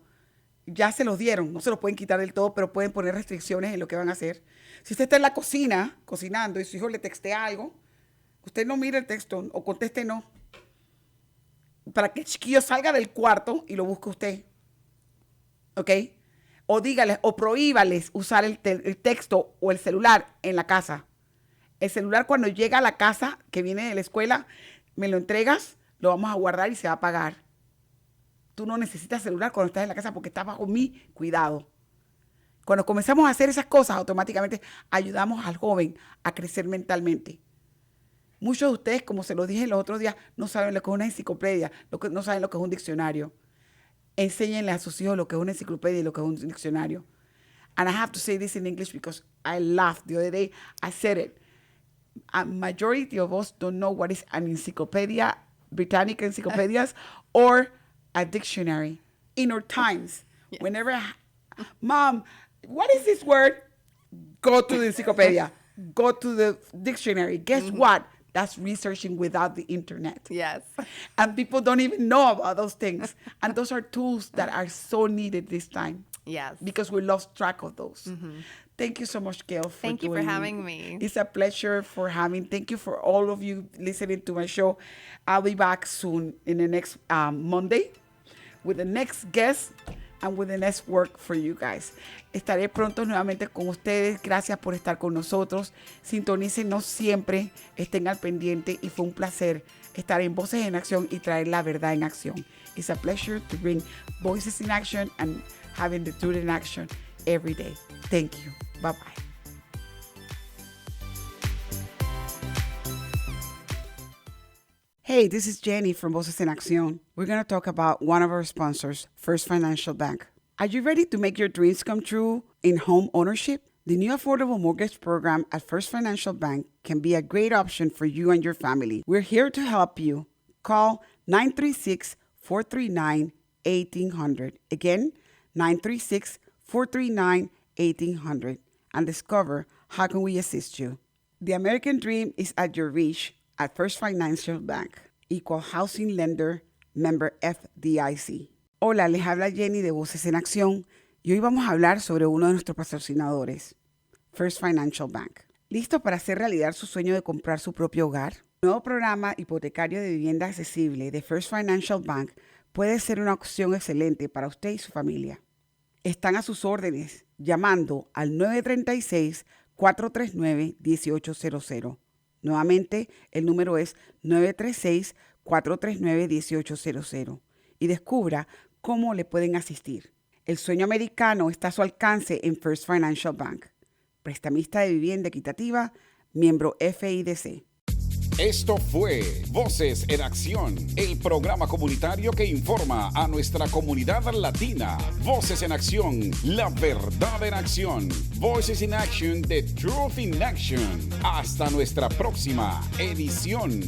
Ya se los dieron, no se los pueden quitar del todo, pero pueden poner restricciones en lo que van a hacer. Si usted está en la cocina cocinando y su hijo le textea algo, usted no mire el texto o conteste no. Para que el chiquillo salga del cuarto y lo busque usted. ¿Ok? O dígales, o prohíbales usar el texto o el celular en la casa. El celular cuando llega a la casa, que viene de la escuela, me lo entregas, lo vamos a guardar y se va a apagar. Tú no necesitas celular cuando estás en la casa porque estás bajo mi cuidado. Cuando comenzamos a hacer esas cosas, automáticamente ayudamos al joven a crecer mentalmente. Muchos de ustedes, como se los dije los otros días, no saben lo que es una enciclopedia, no saben lo que es un diccionario. Enséñenle a sus hijos lo que es una enciclopedia y lo que es un diccionario. And I have to say this in English because I laughed the other day. I said it. A majority of us don't know what is an encyclopedia, Britannic encyclopedias, or a dictionary. In our times, Yes. whenever, Mom, what is this word? Go to the encyclopedia. Go to the dictionary. Guess what? That's researching without the internet. Yes. And people don't even know about those things. And those are tools that are so needed this time. Yes. Because we lost track of those. Thank you so much, Gayle, for Thank you for joining having me. It's a pleasure for having. Thank you for all of you listening to my show. I'll be back soon in the next Monday with the next guest and with the next work for you guys. Estaré pronto nuevamente con ustedes. Gracias por estar con nosotros. Sintonícenos siempre. Estén al pendiente. Y fue un placer estar en Voces en Acción y traer la verdad en acción. It's a pleasure to bring Voices in Action and having the truth in action every day. Thank you. Bye-bye. Hey, this is Jenny from Voces en Acción. We're going to talk about one of our sponsors, First Financial Bank. Are you ready to make your dreams come true in home ownership? The new affordable mortgage program at First Financial Bank can be a great option for you and your family. We're here to help you. Call 936-439-1800. Again, 936-439-1800 and discover how can we assist you. The American dream is at your reach at First Financial Bank, Equal Housing Lender, member FDIC. Hola, les habla Jenny de Voces en Acción y hoy vamos a hablar sobre uno de nuestros patrocinadores, First Financial Bank. ¿Listo para hacer realidad su sueño de comprar su propio hogar? El nuevo programa hipotecario de vivienda accesible de First Financial Bank puede ser una opción excelente para usted y su familia. Están a sus órdenes llamando al 936-439-1800. Nuevamente, el número es 936-439-1800 y descubra cómo le pueden asistir. El sueño americano está a su alcance en First Financial Bank. Prestamista de vivienda equitativa, miembro FIDC. Esto fue Voces en Acción, el programa comunitario que informa a nuestra comunidad latina. Voces en Acción, la verdad en acción. Voices in Action, the truth in action. Hasta nuestra próxima edición.